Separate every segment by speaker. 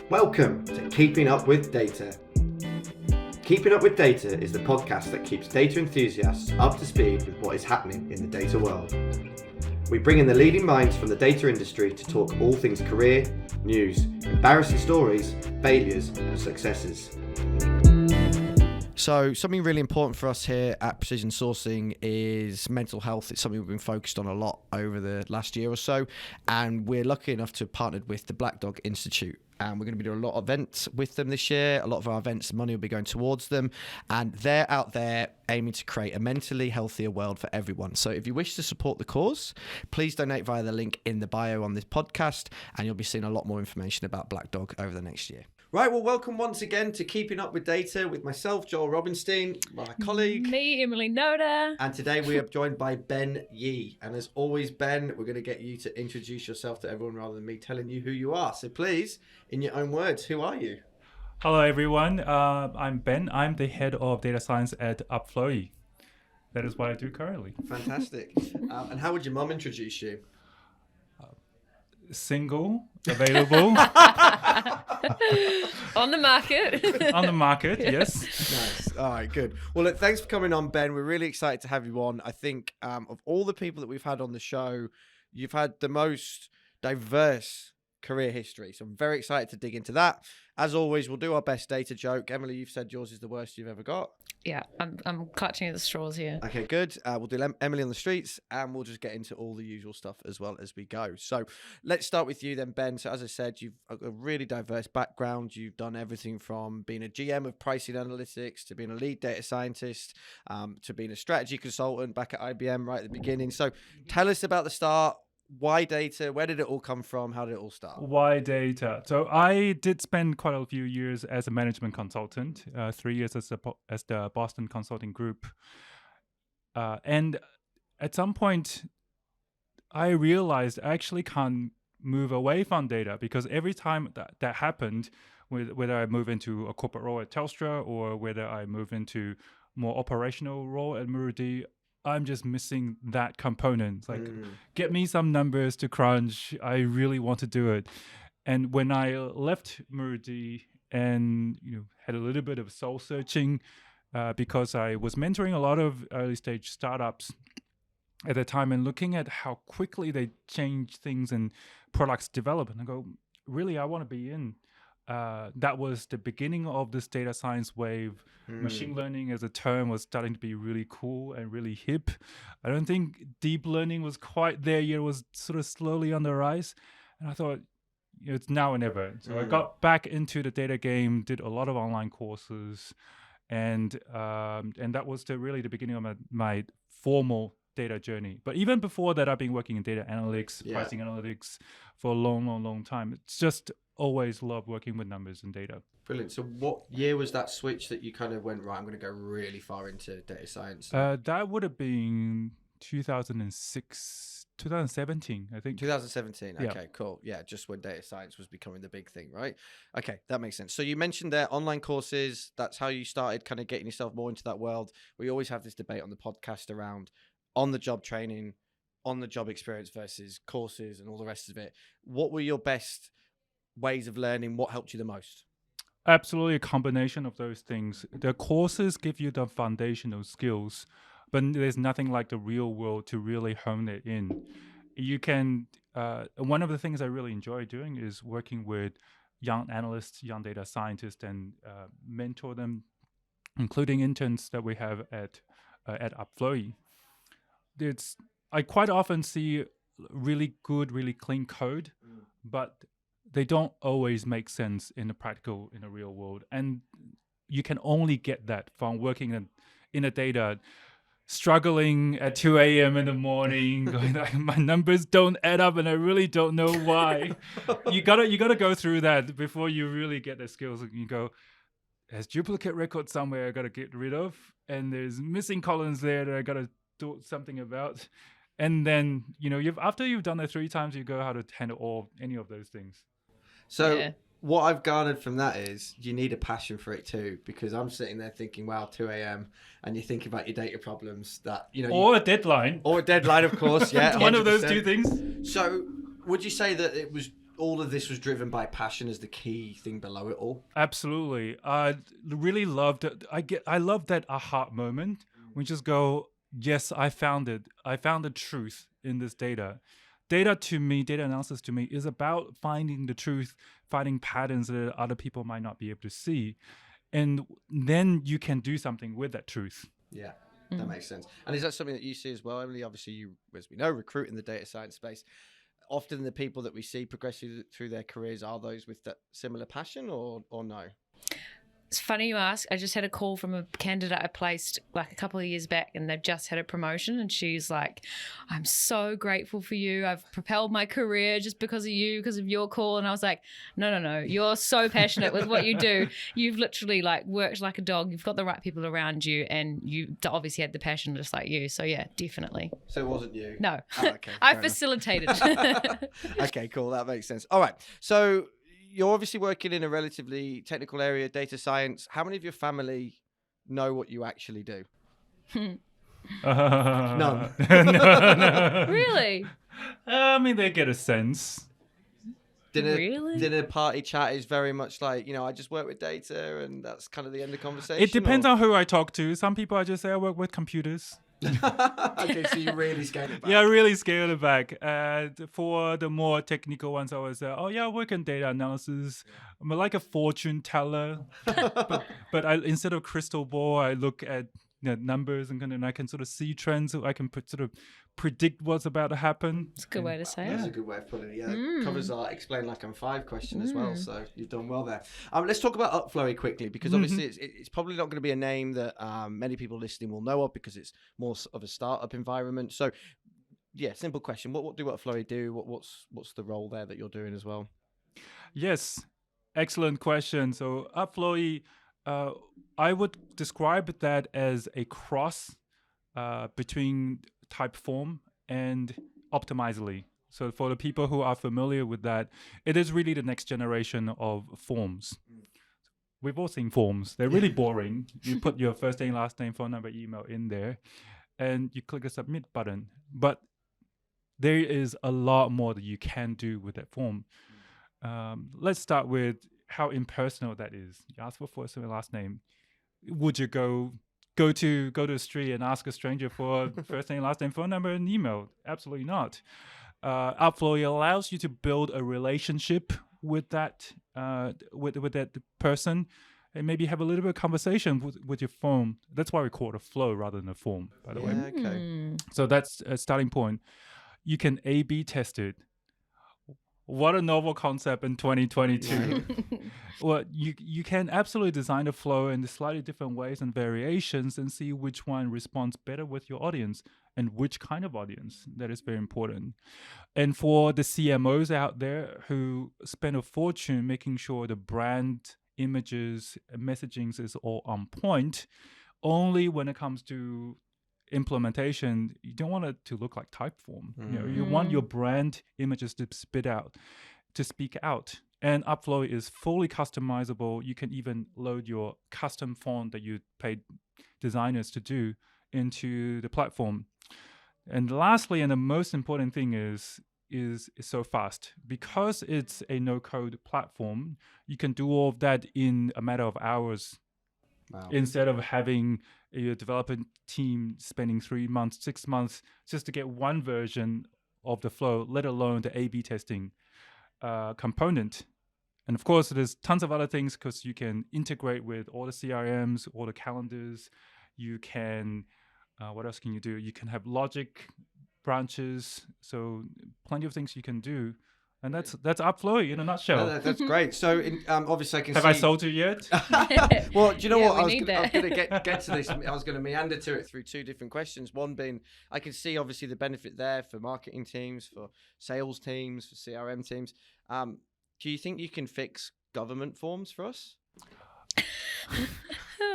Speaker 1: Welcome to Keeping Up with Data. Keeping Up with Data is the podcast that keeps data enthusiasts up to speed with what is happening in the data world. We bring in the leading minds from the data industry to talk all things career, news, embarrassing stories, failures and successes. So something really important for us here at Precision Sourcing is mental health. It's something we've been focused on a lot over the last year or so, and we're lucky enough to have partnered with the Black Dog Institute. And we're going to be doing a lot of events with them this year. A lot of our events, money will be going towards them. And they're out there aiming to create a mentally healthier world for everyone. So if you wish to support the cause, please donate via the link in the bio on this podcast, and you'll be seeing a lot more information about Black Dog over the next year. Right, well, welcome once again to Keeping Up with Data with myself, Joel Robinstein, my colleague.
Speaker 2: Me, Emily Noda.
Speaker 1: And today we are joined by Ben Yee. And as always, Ben, we're going to get you to introduce yourself to everyone rather than me telling you who you are. So please, in your own words, who are you?
Speaker 3: Hello, everyone. I'm Ben. I'm the head of data science at Upflowy. That is what I do currently.
Speaker 1: Fantastic. And how would your mum introduce you?
Speaker 3: Single, available.
Speaker 2: On the market.
Speaker 3: On the market, yes.
Speaker 1: Nice. All right, good. Well, look, thanks for coming on, Ben. We're really excited to have you on. I think of all the people that we've had on the show, you've had the most diverse career history. So I'm very excited to dig into that. As always, we'll do our best data joke. Emily, you've said yours is the worst you've ever got.
Speaker 2: Yeah, I'm clutching at the straws here.
Speaker 1: Okay, good. We'll do Emily on the streets, and we'll just get into all the usual stuff as well as we go. So let's start with you then, Ben. So as I said, you've a really diverse background. You've done everything from being a GM of pricing analytics to being a lead data scientist to being a strategy consultant back at IBM right at the beginning. So tell us about the start. Why data? Where did it all come from? How did it all start?
Speaker 3: Why data? So I did spend quite a few years as a management consultant, 3 years as the Boston Consulting Group. And at some point, I realized I actually can't move away from data, because every time that happened, whether I move into a corporate role at Telstra or whether I move into more operational role at Brighte, I'm just missing that component. It's like, get me some numbers to crunch. I really want to do it. And when I left Brighte and had a little bit of soul searching, because I was mentoring a lot of early stage startups at the time and looking at how quickly they change things and products develop, and I go, really, I want to be in. That was the beginning of this data science wave. Machine learning as a term was starting to be really cool and really hip. I don't think deep learning was quite there yet. It was sort of slowly on the rise. And I thought, it's now or never. So I got back into the data game, did a lot of online courses, and that was really the beginning of my formal data journey. But even before that, I've been working in data analytics, pricing analytics for a long time. It's just always loved working with numbers and data.
Speaker 1: Brilliant. So what year was that switch that you kind of went, right, I'm going to go really far into data science?
Speaker 3: That would have been 2017, I think.
Speaker 1: 2017. Okay, cool. Yeah, just when data science was becoming the big thing, right? Okay, that makes sense. So you mentioned there online courses. That's how you started kind of getting yourself more into that world. We always have this debate on the podcast around on-the-job training, on-the-job experience versus courses and all the rest of it. What were your best ways of learning? What helped you the most?
Speaker 3: Absolutely a combination of those things. The courses give you the foundational skills, but there's nothing like the real world to really hone it in. You can, one of the things I really enjoy doing is working with young analysts, young data scientists, and mentor them, including interns that we have at Upflowy. I quite often see really good, really clean code, but they don't always make sense in the real world. And you can only get that from working in a data, struggling at 2 a.m. in the morning, going like, my numbers don't add up and I really don't know why. You gotta go through that before you really get the skills. You go, there's duplicate records somewhere I gotta get rid of, and there's missing columns there that I gotta do something about. And then, after you've done it 3 times, you go how to handle any of those things.
Speaker 1: So what I've garnered from that is you need a passion for it too, because I'm sitting there thinking, wow, 2 a.m. and you think about your data problems that,
Speaker 3: or a deadline.
Speaker 1: Or a deadline, of course. Yeah.
Speaker 3: One of those two things.
Speaker 1: So would you say that it was all of this was driven by passion as the key thing below it all.
Speaker 3: Absolutely. I really loved it. I love that aha moment. We just go, yes, I found it. I found the truth in this data. Data analysis to me is about finding the truth, finding patterns that other people might not be able to see. And then you can do something with that truth.
Speaker 1: Yeah, that makes sense. And is that something that you see as well, Emily? Obviously, you, as we know, recruit in the data science space. Often the people that we see progress through their careers are those with that similar passion or no?
Speaker 2: It's funny you ask. I just had a call from a candidate I placed like a couple of years back, and they've just had a promotion, and she's like, I'm so grateful for you. I've propelled my career just because of you, because of your call. And I was like, no. You're so passionate with what you do. You've literally like worked like a dog. You've got the right people around you, and you obviously had the passion just like you. So yeah, definitely.
Speaker 1: So it wasn't you?
Speaker 2: No.
Speaker 1: Oh, okay,
Speaker 2: I facilitated.
Speaker 1: Okay, cool. That makes sense. All right. So you're obviously working in a relatively technical area, data science. How many of your family know what you actually do? None.
Speaker 3: No.
Speaker 2: Really?
Speaker 3: I mean, they get a sense.
Speaker 1: Dinner party chat is very much like, I just work with data, and that's kind of the end of conversation.
Speaker 3: It depends on who I talk to. Some people I just say I work with computers.
Speaker 1: Okay, so you really scaled it back.
Speaker 3: Yeah, really scaled it back. For the more technical ones, I was, I work in data analysis. I'm like a fortune teller, but instead of crystal ball, I look at numbers and I can sort of see trends. So I can sort of predict what's about to happen.
Speaker 2: It's a good way to say
Speaker 1: That's
Speaker 2: it.
Speaker 1: a good way of putting it. Yeah, it covers our explain like I'm five question as well. So you've done well there. Let's talk about Upflowy quickly, because obviously it's probably not going to be a name that many people listening will know of, because it's more of a startup environment. So yeah, simple question: what do Upflowy do? What's the role there that you're doing as well?
Speaker 3: Yes, excellent question. So Upflowy, I would describe that as a cross between Typeform and Optimisely. So for the people who are familiar with that, it is really the next generation of forms. We've all seen forms. They're really boring. You put your first name, last name, phone number, email in there, and you click a submit button. But there is a lot more that you can do with that form. Let's start with how impersonal that is. You ask for first and last name. Would you go to the street and ask a stranger for first name, last name, phone number, and email? Absolutely not. Upflowy allows you to build a relationship with that with that person, and maybe have a little bit of conversation with your phone. That's why we call it a flow rather than a form, by the way.
Speaker 1: Okay.
Speaker 3: So that's a starting point. You can A/B test it. What a novel concept in 2022. Well, you can absolutely design a flow in slightly different ways and variations and see which one responds better with your audience and which kind of audience. That is very important. And for the CMOs out there who spend a fortune making sure the brand images and messaging is all on point, only when it comes to implementation, you don't want it to look like Typeform. You want your brand images to speak out. And Upflowy is fully customizable. You can even load your custom font that you paid designers to do into the platform. And lastly, and the most important thing is so fast. Because it's a no-code platform, you can do all of that in a matter of hours. Wow. Instead of having a developer team spending 3 months, 6 months just to get one version of the flow, let alone the A/B testing component. And of course, there's tons of other things, because you can integrate with all the CRMs, all the calendars. You can, what else can you do? You can have logic branches. So plenty of things you can do. And that's Upflowy in a nutshell.
Speaker 1: That's great. So obviously I can
Speaker 3: Have
Speaker 1: see...
Speaker 3: I sold you yet?
Speaker 1: Well, do you know what? I was
Speaker 2: need
Speaker 1: going
Speaker 2: that.
Speaker 1: to get to this. I was going to meander to it through two different questions. One being, I can see obviously the benefit there for marketing teams, for sales teams, for CRM teams. Do you think you can fix government forms for us?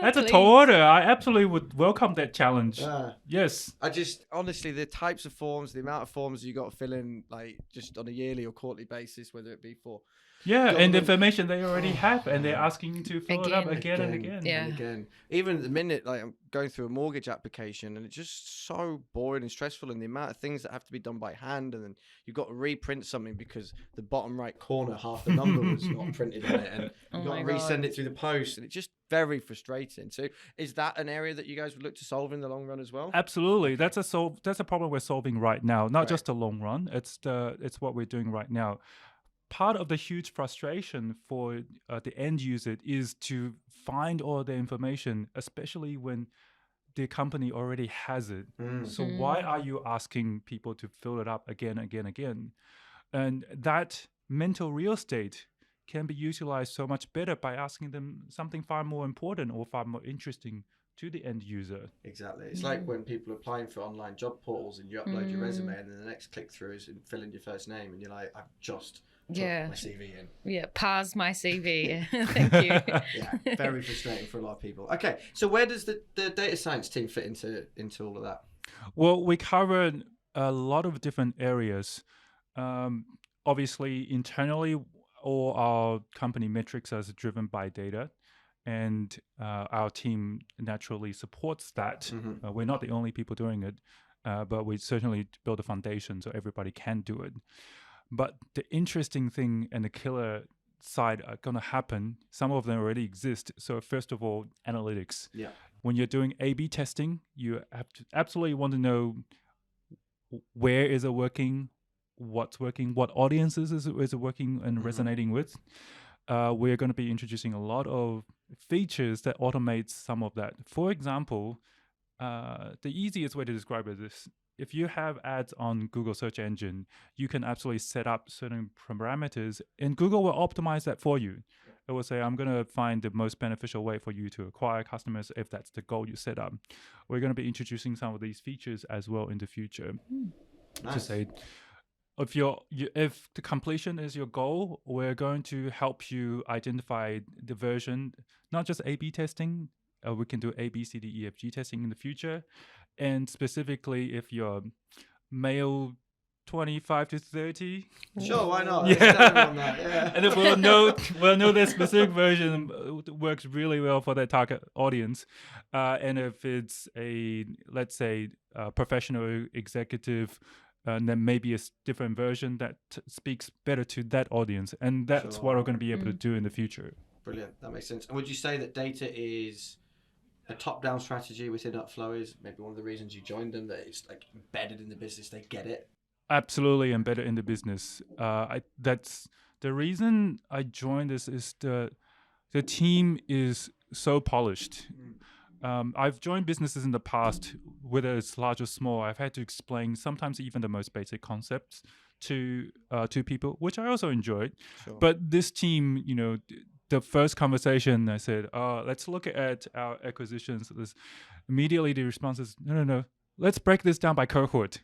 Speaker 3: That's a
Speaker 2: Please.
Speaker 3: tall order. I absolutely would welcome that challenge. Yes.
Speaker 1: I just honestly, the types of forms, the amount of forms you got to fill in, like just on a yearly or quarterly basis, whether it be for
Speaker 3: Yeah, and
Speaker 1: government-
Speaker 3: the information they already have, and they're asking you to fill it up again and again.
Speaker 2: Yeah.
Speaker 1: and again. Even at the minute, like I'm going through a mortgage application, and it's just so boring and stressful, and the amount of things that have to be done by hand, and then you've got to reprint something because the bottom right corner, half the number was not printed on it, and you've got to resend it through the post, and it's just very frustrating. So, is that an area that you guys would look to solve in the long run as well?
Speaker 3: Absolutely, that's a problem we're solving right now. Not
Speaker 1: Right.
Speaker 3: just the long run. It's what we're doing right now. Part of the huge frustration for the end user is to find all the information, especially when the company already has it. So why are you asking people to fill it up again, again? And that mental real estate can be utilized so much better by asking them something far more important or far more interesting to the end user.
Speaker 1: Exactly. It's like when people are applying for online job portals and you upload your resume, and then the next click through is fill in your first name, and you're like, I've just put my CV in.
Speaker 2: Yeah, pause my CV. Thank you.
Speaker 1: Yeah, very frustrating for a lot of people. Okay, so where does the data science team fit into all of that?
Speaker 3: Well, we cover a lot of different areas. Obviously, internally, all our company metrics are driven by data, and our team naturally supports that. We're not the only people doing it, but we certainly build a foundation so everybody can do it. But the interesting thing and the killer side are going to happen. Some of them already exist. So first of all, analytics. Yeah. When you're doing A/B testing, you have to absolutely want to know where is it working, what's working, what audiences is it working and resonating with. We're going to be introducing a lot of features that automates some of that. For example, the easiest way to describe it is if you have ads on Google search engine, you can absolutely set up certain parameters and Google will optimize that for you. It will say, I'm going to find the most beneficial way for you to acquire customers if that's the goal you set up. We're going to be introducing some of these features as well in the future.
Speaker 1: Nice.
Speaker 3: To say, if the completion is your goal, we're going to help you identify the version, not just A/B testing. We can do A, B, C, D, E, F, G testing in the future. And specifically, if you're male 25 to 30.
Speaker 1: Sure, why not?
Speaker 3: Yeah.
Speaker 1: Let's tell them on that, yeah.
Speaker 3: And then we'll know that specific version works really well for that target audience. And if it's let's say, a professional executive, then maybe a different version that speaks better to that audience. And that's what we're going to be able to do in the future.
Speaker 1: Brilliant. That makes sense. And would you say that data is a top-down strategy within Upflowy? Is maybe one of the reasons you joined them, that it's like embedded in the business, they get it?
Speaker 3: Absolutely embedded in the business. That's the reason I joined this is the team is so polished. I've joined businesses in the past, whether it's large or small. I've had to explain sometimes even the most basic concepts to people, which I also enjoyed. Sure. But this team, the first conversation, I said, let's look at our acquisitions. Immediately the response is, no. Let's break this down by cohort.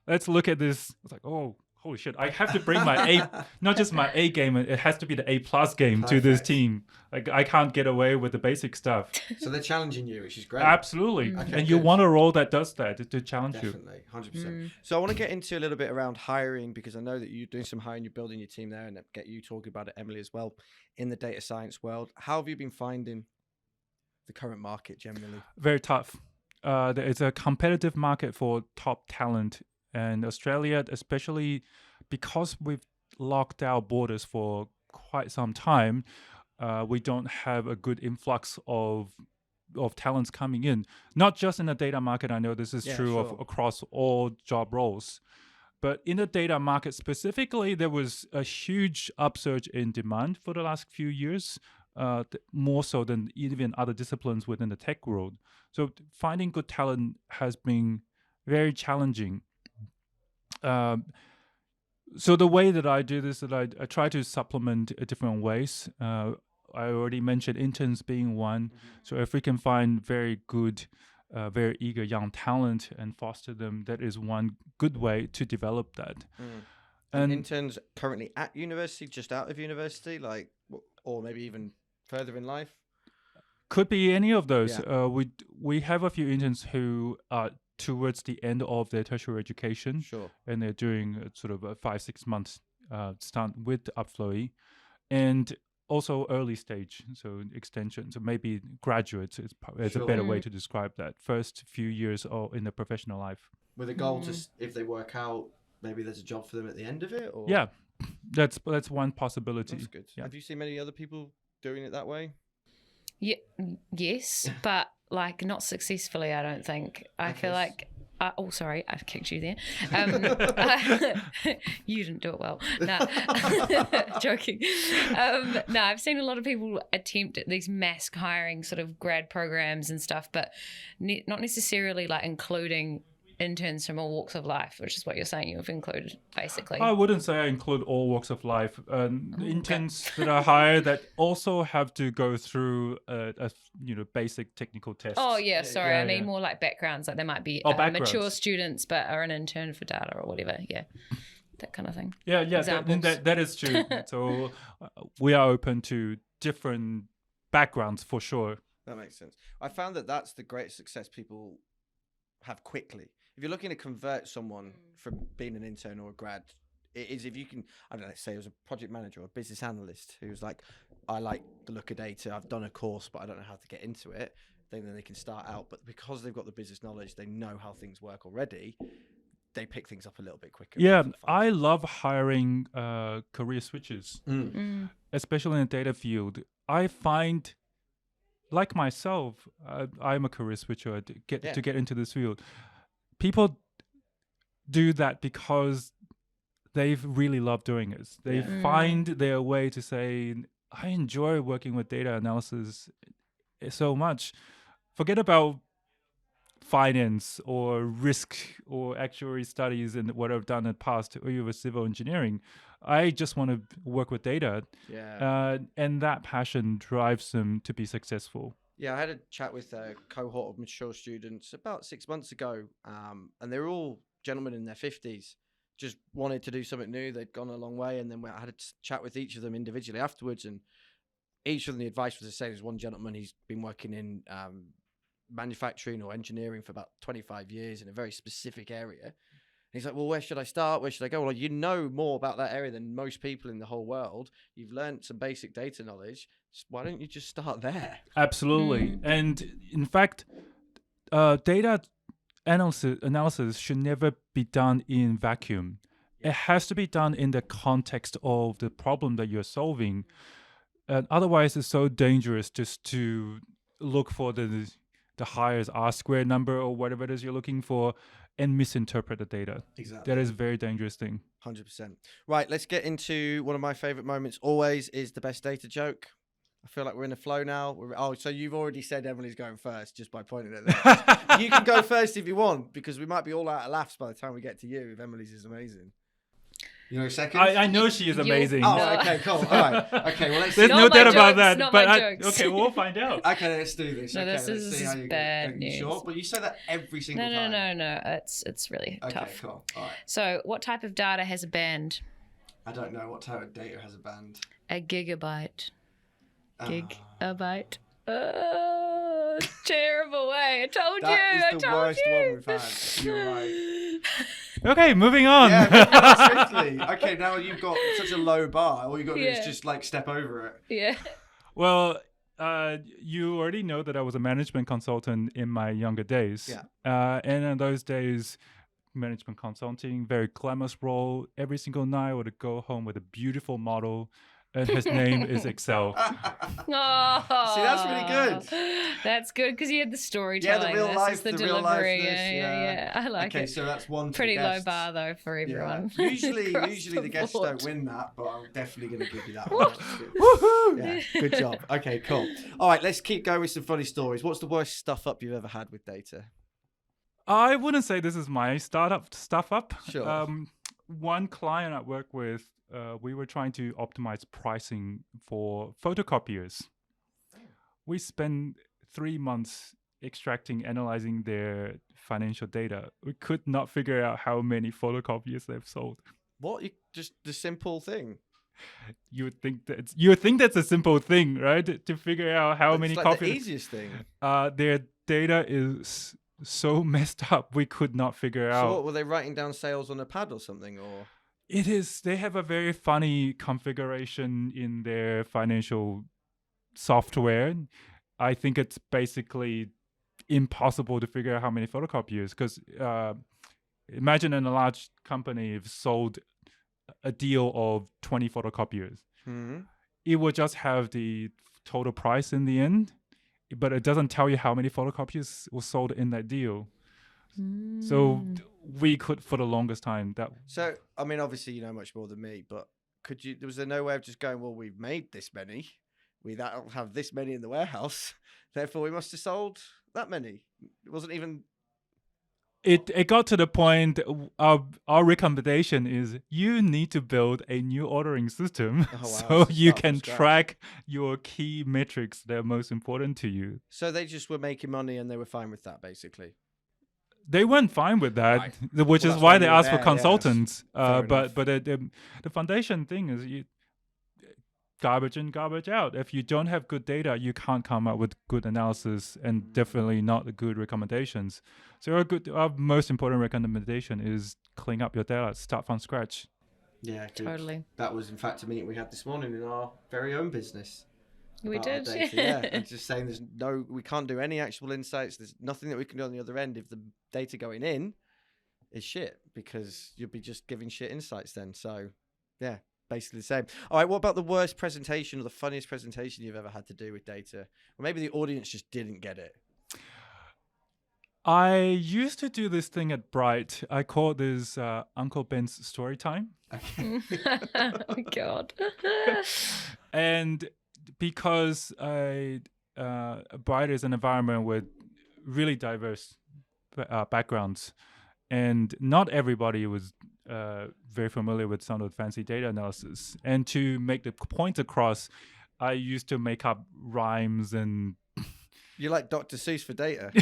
Speaker 3: Let's look at this. It's like, oh, holy shit. I have to bring my not just my A game, it has to be the A+ game to this team. Like, I can't get away with the basic stuff.
Speaker 1: So they're challenging you, which is great.
Speaker 3: Absolutely. Okay, and you want a role that does that, to challenge you.
Speaker 1: Definitely, 100%. So I want to get into a little bit around hiring, because I know that you're doing some hiring, you're building your team there, and get you talking about it, Emily, as well, in the data science world. How have you been finding the current market generally?
Speaker 3: Very tough. It's a competitive market for top talent. And Australia, especially because we've locked our borders for quite some time, we don't have a good influx of talents coming in. Not just in the data market. I know this is true across all job roles. But in the data market specifically, there was a huge upsurge in demand for the last few years, more so than even other disciplines within the tech world. So finding good talent has been very challenging. So the way that I do this, that I try to supplement different ways. I already mentioned interns being one. So if we can find very good, very eager young talent and foster them, that is one good way to develop that.
Speaker 1: And interns currently at university, just out of university, or maybe even further in life?
Speaker 3: Could be any of those.
Speaker 1: Yeah.
Speaker 3: We have a few interns who are towards the end of their tertiary education,
Speaker 1: Sure.
Speaker 3: and they're doing sort of a 5-6 months stunt with Upflowy, and also early stage, so extension. So maybe graduates is a better way to describe that. First few years in the professional life.
Speaker 1: With a goal to, if they work out, maybe there's a job for them at the end of it. Or?
Speaker 3: Yeah, that's one possibility.
Speaker 1: That's good.
Speaker 3: Yeah.
Speaker 1: Have you seen many other people doing it that way?
Speaker 2: Yeah, yes, but like not successfully. I don't think. I feel like. Oh, sorry, I've kicked you there. You didn't do it well. No, joking. No, I've seen a lot of people attempt at these mass hiring sort of grad programs and stuff, but not necessarily like including interns from all walks of life, which is what you're saying you've included, basically.
Speaker 3: I wouldn't say I include all walks of life. Interns that are hired that also have to go through a basic technical tests.
Speaker 2: Oh yeah, sorry. I mean more like backgrounds. Like they might be mature students, but are an intern for data or whatever. Yeah, that kind of thing.
Speaker 3: Yeah. That is true. So we are open to different backgrounds for sure.
Speaker 1: That makes sense. I found that that's the greatest success people have quickly. If you're looking to convert someone from being an intern or a grad, it is if you can, I don't know, say it was a project manager or a business analyst who's like, I like the look of data, I've done a course, but I don't know how to get into it, then they can start out. But because they've got the business knowledge, they know how things work already, they pick things up a little bit quicker.
Speaker 3: Yeah, I love hiring career switchers, especially in the data field. I find, like myself, I'm a career switcher to get into this field. People do that because they really love doing it. They find their way to say, I enjoy working with data analysis so much. Forget about finance or risk or actuary studies and what I've done in the past, or even civil engineering. I just want to work with data.
Speaker 1: Yeah.
Speaker 3: And that passion drives them to be successful.
Speaker 1: Yeah, I had a chat with a cohort of mature students about 6 months ago, and they were all gentlemen in their 50s, just wanted to do something new. They'd gone a long way, and then I had a chat with each of them individually afterwards, and each of them, the advice was the same. There's one gentleman, he's been working in manufacturing or engineering for about 25 years in a very specific area. And he's like, well, where should I start? Where should I go? Well, you know more about that area than most people in the whole world. You've learned some basic data knowledge. Why don't you just start there?
Speaker 3: Absolutely. And in fact, data analysis should never be done in vacuum. It has to be done in the context of the problem that you're solving. And otherwise, it's so dangerous just to look for the highest R-squared number or whatever it is you're looking for and misinterpret the data.
Speaker 1: Exactly.
Speaker 3: That is a very dangerous thing.
Speaker 1: 100%. Right, let's get into one of my favorite moments always is the best data joke. I feel like we're in a flow now. So you've already said Emily's going first just by pointing at that. You can go first if you want, because we might be all out of laughs by the time we get to you if Emily's is amazing. You know, a second?
Speaker 3: I know she is amazing.
Speaker 1: Oh, okay, cool. All right. Okay, well, let's see.
Speaker 3: There's no doubt about that.
Speaker 2: Not
Speaker 3: But
Speaker 2: my jokes.
Speaker 3: okay, we'll find out.
Speaker 1: Okay, let's do this.
Speaker 2: No,
Speaker 1: okay,
Speaker 2: this
Speaker 1: let's
Speaker 2: is
Speaker 1: see how you
Speaker 2: bad
Speaker 1: go.
Speaker 2: news.
Speaker 1: Sure? But you say that every single time.
Speaker 2: No. It's really tough.
Speaker 1: Okay, cool. All right.
Speaker 2: So, what type of data has a band?
Speaker 1: I don't know what type of data has a band.
Speaker 2: A gigabyte. Gigabyte. Terrible way. I told you.
Speaker 1: That is the worst one we've had. You're right.
Speaker 3: Okay, moving on.
Speaker 1: Yeah, swiftly. Okay, now you've got such a low bar. All you got to do is just like step over it.
Speaker 2: Yeah.
Speaker 3: Well, you already know that I was a management consultant in my younger days.
Speaker 1: Yeah.
Speaker 3: And in those days, management consulting, very glamorous role. Every single night I would go home with a beautiful model. And his name is Excel.
Speaker 2: Oh,
Speaker 1: see, that's really good.
Speaker 2: That's good because you had the storytelling.
Speaker 1: Yeah, the real life,
Speaker 2: the
Speaker 1: real life.
Speaker 2: Yeah. I like it.
Speaker 1: Okay, so that's one.
Speaker 2: Pretty low bar though for everyone.
Speaker 1: Yeah. Usually the guests don't win that, but I'm definitely going to give you that one.
Speaker 3: Woohoo!
Speaker 1: Yeah, good job. Okay, cool. All right, let's keep going with some funny stories. What's the worst stuff up you've ever had with data?
Speaker 3: I wouldn't say this is my startup stuff up.
Speaker 1: Sure.
Speaker 3: One client I work with, we were trying to optimize pricing for photocopiers. We spent 3 months extracting, analyzing their financial data. We could not figure out how many photocopiers they've sold.
Speaker 1: What? Just the simple thing?
Speaker 3: you would think that's a simple thing, right? To figure out how many
Speaker 1: It's like
Speaker 3: copies.
Speaker 1: the easiest thing.
Speaker 3: Their data is so messed up. We could not figure
Speaker 1: So
Speaker 3: out.
Speaker 1: what, were they writing down sales on a pad or something, or?
Speaker 3: It is. They have a very funny configuration in their financial software. I think it's basically impossible to figure out how many photocopiers, because imagine in a large company if sold a deal of 20 photocopiers.
Speaker 1: Mm-hmm.
Speaker 3: It would just have the total price in the end, but it doesn't tell you how many photocopiers were sold in that deal. So we could, for the longest time, that.
Speaker 1: So, I mean, obviously you know much more than me, but was there no way of just going, well, we've made this many, that'll have this many in the warehouse, therefore we must have sold that many? It wasn't even.
Speaker 3: It got to the point. Our recommendation is you need to build a new ordering system so you can track your key metrics that are most important to you.
Speaker 1: So they just were making money and they were fine with that, basically.
Speaker 3: They weren't fine with that,
Speaker 1: Right.
Speaker 3: which is why they asked for consultants.
Speaker 1: Fair
Speaker 3: but the foundation thing is you garbage in, garbage out. If you don't have good data, you can't come up with good analysis and definitely not good recommendations. So our most important recommendation is clean up your data, start from scratch.
Speaker 1: Yeah,
Speaker 2: totally.
Speaker 1: That was in fact a meeting we had this morning in our very own business.
Speaker 2: We did.
Speaker 1: Yeah, and just saying we can't do any actual insights. There's nothing that we can do on the other end if the data going in is shit, because you'll be just giving shit insights then. So yeah, basically the same. All right, what about the worst presentation or the funniest presentation you've ever had to do with data? Or maybe the audience just didn't get it.
Speaker 3: I used to do this thing at Brighte. I call this Uncle Ben's story time.
Speaker 2: Oh, God.
Speaker 3: And because Brighte is an environment with really diverse backgrounds, and not everybody was very familiar with some of the fancy data analysis. And to make the point across, I used to make up rhymes and.
Speaker 1: You're like Dr. Seuss for data.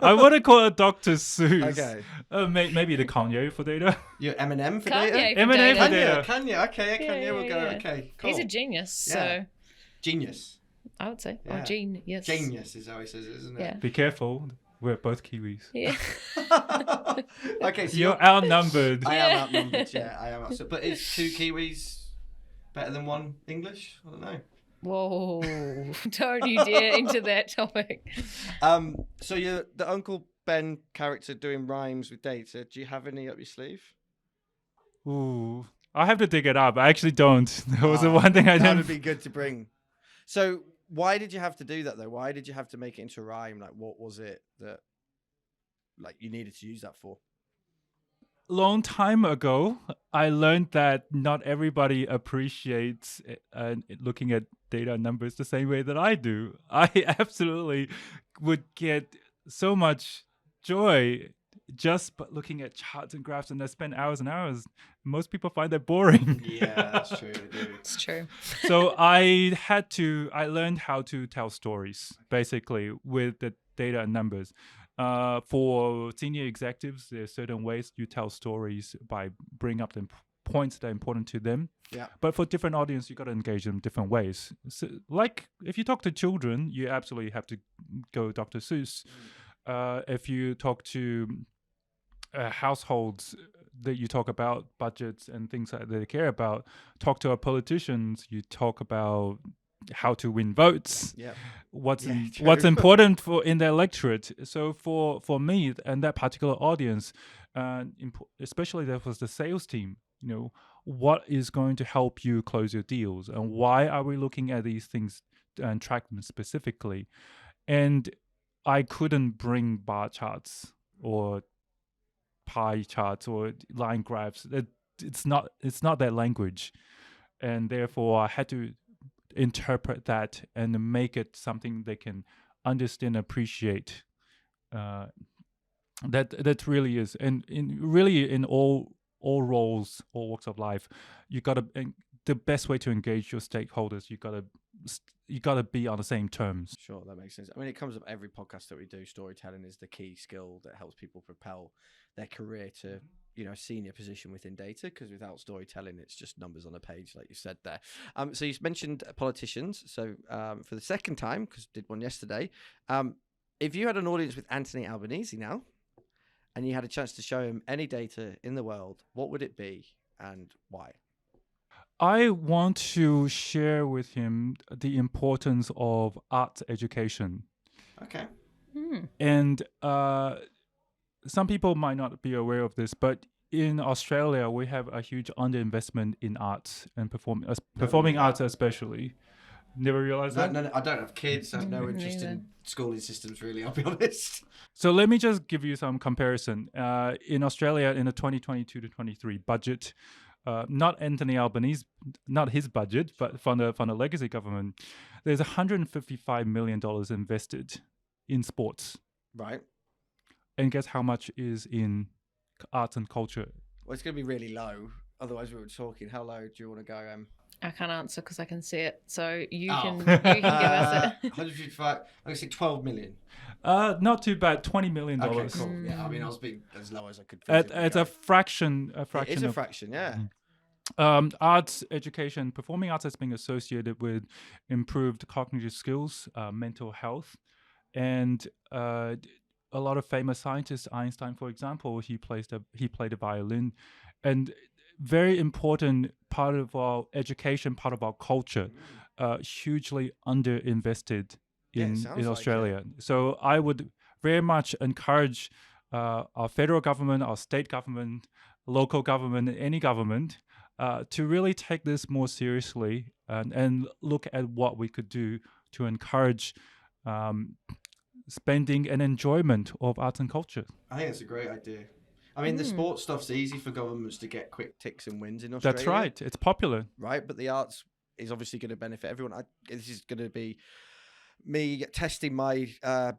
Speaker 3: I want to call it Dr. Seuss.
Speaker 1: Okay.
Speaker 3: Maybe the Kanye for data.
Speaker 1: You're Eminem for
Speaker 2: Kanye
Speaker 1: data?
Speaker 2: for
Speaker 3: Eminem
Speaker 2: data.
Speaker 3: for data.
Speaker 1: Kanye. Okay, Kanye
Speaker 2: Yeah,
Speaker 1: will go.
Speaker 2: yeah.
Speaker 1: Okay, cool.
Speaker 2: He's a genius, so
Speaker 1: Genius.
Speaker 2: I would say.
Speaker 1: Yeah.
Speaker 2: Oh, genius.
Speaker 1: Genius is how he says it, isn't it?
Speaker 2: Yeah.
Speaker 3: Be careful. We're both Kiwis.
Speaker 2: Yeah.
Speaker 1: Okay, so
Speaker 3: You're outnumbered.
Speaker 1: I am outnumbered, yeah. I am outnumbered. But is 2 Kiwis better than 1 English? I don't know.
Speaker 2: Whoa. Don't you dare into that topic.
Speaker 1: So you're the Uncle Ben character doing rhymes with data. Do you have any up your sleeve?
Speaker 3: Ooh. I have to dig it up. I actually don't. That was the one thing I
Speaker 1: That
Speaker 3: didn't.
Speaker 1: would be good to bring. So why did you have to do that though? Why did you have to make it into a rhyme? Like, what was it that you needed to use that for?
Speaker 3: Long time ago, I learned that not everybody appreciates looking at data numbers the same way that I do. I absolutely would get so much joy just by looking at charts and graphs, and I spend hours and hours. Most people find that boring.
Speaker 1: Yeah, that's true.
Speaker 2: It's true.
Speaker 3: So I learned how to tell stories basically with the data and numbers. For senior executives, there are certain ways you tell stories by bringing up the points that are important to them.
Speaker 1: Yeah.
Speaker 3: But for different audience, you got to engage them different ways. So, like if you talk to children, you absolutely have to go Dr. Seuss. If you talk to households, that you talk about budgets and things that they care about. Talk to our politicians, you talk about how to win votes.
Speaker 1: Yeah.
Speaker 3: What's important in their electorate. So for me and that particular audience, especially that was the sales team, what is going to help you close your deals, and why are we looking at these things and track them specifically? And I couldn't bring bar charts or pie charts or line graphs. It's not their language, and therefore I had to interpret that and make it something they can understand, appreciate. That really is, and in all roles, all walks of life, you gotta. The best way to engage your stakeholders, you gotta be on the same terms.
Speaker 1: Sure, that makes sense. I mean, it comes up every podcast that we do. Storytelling is the key skill that helps people propel their career to senior position within data, because without storytelling, it's just numbers on a page, like you said there. So you mentioned politicians. So for the second time, because I did one yesterday, if you had an audience with Anthony Albanese now, and you had a chance to show him any data in the world, what would it be and why?
Speaker 3: I want to share with him the importance of arts education.
Speaker 1: Okay.
Speaker 3: And some people might not be aware of this, but in Australia, we have a huge underinvestment in arts and performing arts especially. Never realized that?
Speaker 1: No, I don't have kids. I have no interest in schooling systems, really, I'll be honest.
Speaker 3: So let me just give you some comparison. In Australia, in the 2022 to 23 budget, not Anthony Albanese, not his budget, but from the legacy government, there's $155 million invested in sports.
Speaker 1: Right.
Speaker 3: And guess how much is in arts and culture?
Speaker 1: Well, it's going to be really low. Otherwise, we were talking. How low do you want to go,
Speaker 2: I can't answer because I can see it. So you can give us it.
Speaker 1: 155. I'm going to say 12 million.
Speaker 3: Not too bad. $20 million.
Speaker 1: Okay, cool. Yeah, I mean, I was being as low as I could.
Speaker 3: It's a fraction.
Speaker 1: It is a fraction, yeah.
Speaker 3: Arts education, performing arts has been associated with improved cognitive skills, mental health, and a lot of famous scientists, Einstein, for example, he played the violin, and very important part of our education, part of our culture, hugely underinvested in Australia. So I would very much encourage our federal government, our state government, local government, any government to really take this more seriously and look at what we could do to encourage spending and enjoyment of arts and culture.
Speaker 1: I think it's a great idea. I mean, the sports stuff's easy for governments to get quick ticks and wins in Australia.
Speaker 3: That's right. It's popular.
Speaker 1: Right, but the arts is obviously going to benefit everyone. This is going to be me testing my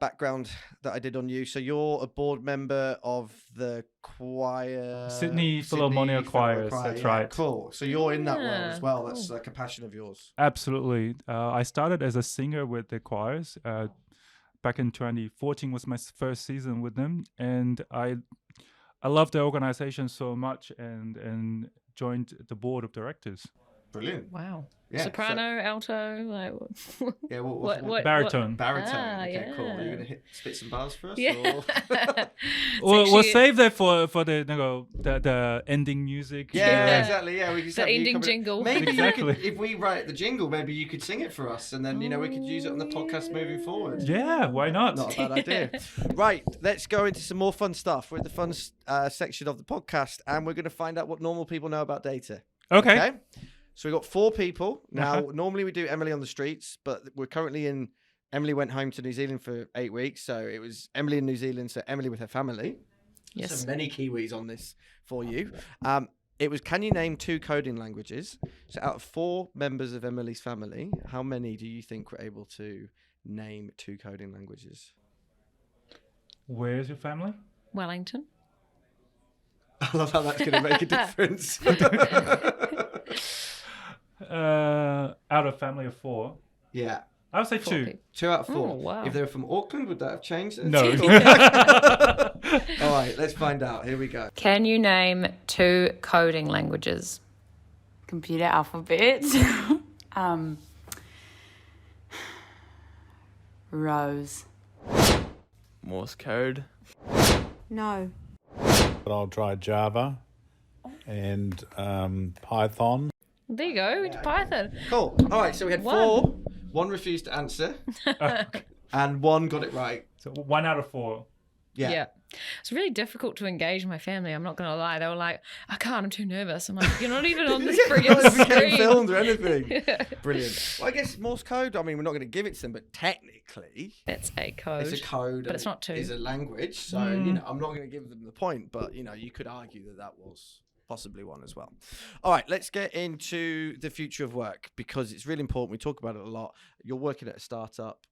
Speaker 1: background that I did on you. So you're a board member of the choir...
Speaker 3: Sydney Philharmonia Choirs, that's right.
Speaker 1: Cool. So you're in that world as well. That's like a passion of yours.
Speaker 3: Absolutely. I started as a singer with the choirs. Back in 2014 was my first season with them. And I love the organization so much and joined the board of directors.
Speaker 1: Brilliant.
Speaker 2: Wow.
Speaker 1: Yeah,
Speaker 2: soprano, alto, like
Speaker 1: yeah,
Speaker 2: what
Speaker 3: baritone.
Speaker 1: Baritone.
Speaker 2: Ah,
Speaker 1: okay,
Speaker 2: yeah.
Speaker 1: cool. Are you going to spit some bars for us?
Speaker 2: Yeah.
Speaker 1: Or?
Speaker 3: We'll save that for the ending music.
Speaker 1: Yeah, exactly. Yeah, we can
Speaker 2: the ending jingle.
Speaker 1: Maybe
Speaker 3: exactly.
Speaker 1: if we write the jingle, maybe you could sing it for us, and then we could use it on the podcast moving forward.
Speaker 3: Yeah, why not?
Speaker 1: Not a bad idea. Right, let's go into some more fun stuff. We're at the fun section of the podcast, and we're going to find out what normal people know about data.
Speaker 3: Okay.
Speaker 1: So we've got 4 people. Now, normally we do Emily on the streets, but we're currently in... Emily went home to New Zealand for 8 weeks, so it was Emily in New Zealand, so Emily with her family.
Speaker 2: Yes.
Speaker 1: So many Kiwis on this for you. It was, can you name 2 coding languages? So out of 4 members of Emily's family, how many do you think were able to name 2 coding languages?
Speaker 3: Where's your family?
Speaker 2: Wellington.
Speaker 1: I love how that's going to make a difference.
Speaker 3: Out of family of 4.
Speaker 1: Yeah.
Speaker 3: I would say
Speaker 2: 4
Speaker 3: 2.
Speaker 2: people.
Speaker 1: 2 out of 4.
Speaker 2: Oh, wow.
Speaker 1: If they were from Auckland, would that have changed?
Speaker 3: No.
Speaker 1: All right, let's find out. Here we go.
Speaker 2: Can you name 2 coding languages?
Speaker 4: Computer alphabet. Rose.
Speaker 5: Morse code.
Speaker 4: No.
Speaker 6: But I'll try Java and Python.
Speaker 2: There you go. It's Python.
Speaker 1: Cool. All right, so we had 4. 1 refused to answer, and 1 got it right.
Speaker 3: So 1 out of 4.
Speaker 1: Yeah.
Speaker 2: It's really difficult to engage my family. I'm not going to lie. They were like, I can't. I'm too nervous. I'm like, you're not even on this
Speaker 1: Not
Speaker 2: friggin'
Speaker 1: if we getting
Speaker 2: screen.
Speaker 1: filmed or anything. Brilliant. Well, I guess Morse code, I mean, we're not going to give it to them, but technically...
Speaker 2: It's a code.
Speaker 1: It's a code.
Speaker 2: But it's not 2.
Speaker 1: It's a language. So, I'm not going to give them the point, but, you could argue that was possibly one as well. All right, let's get into the future of work, because it's really important. We talk about it a lot. You're working at a startup.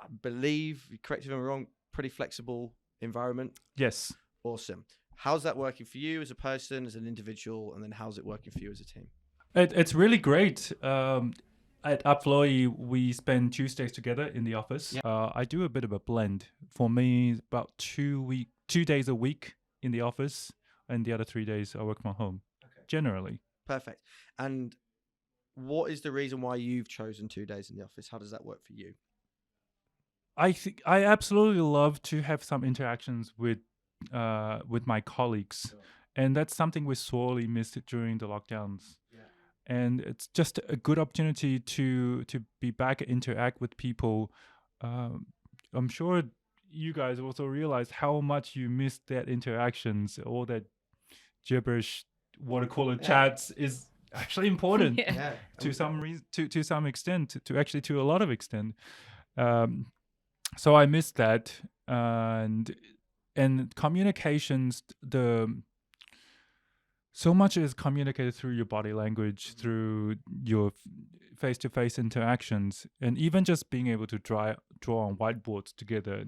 Speaker 1: I believe, correct me if I'm wrong, pretty flexible environment.
Speaker 3: Yes.
Speaker 1: Awesome. How's that working for you as a person, as an individual, and then how's it working for you as a team?
Speaker 3: It's really great. At Upflowy, we spend Tuesdays together in the office.
Speaker 1: Yep.
Speaker 3: I do a bit of a blend. For me, about 2 days a week in the office, and the other 3 days I work from home. Generally.
Speaker 1: Perfect. And what is the reason why you've chosen 2 days in the office? How does that work for you?
Speaker 3: I think I absolutely love to have some interactions with my colleagues, and that's something we sorely missed during the lockdowns. And it's just a good opportunity to be back and interact with people. I'm sure you guys also realize how much you missed that interactions, all that gibberish, water cooler chats is actually important to some extent, to a lot of extent. So I missed that, and communications. So much is communicated through your body language, through your face-to-face interactions, and even just being able to draw on whiteboards together,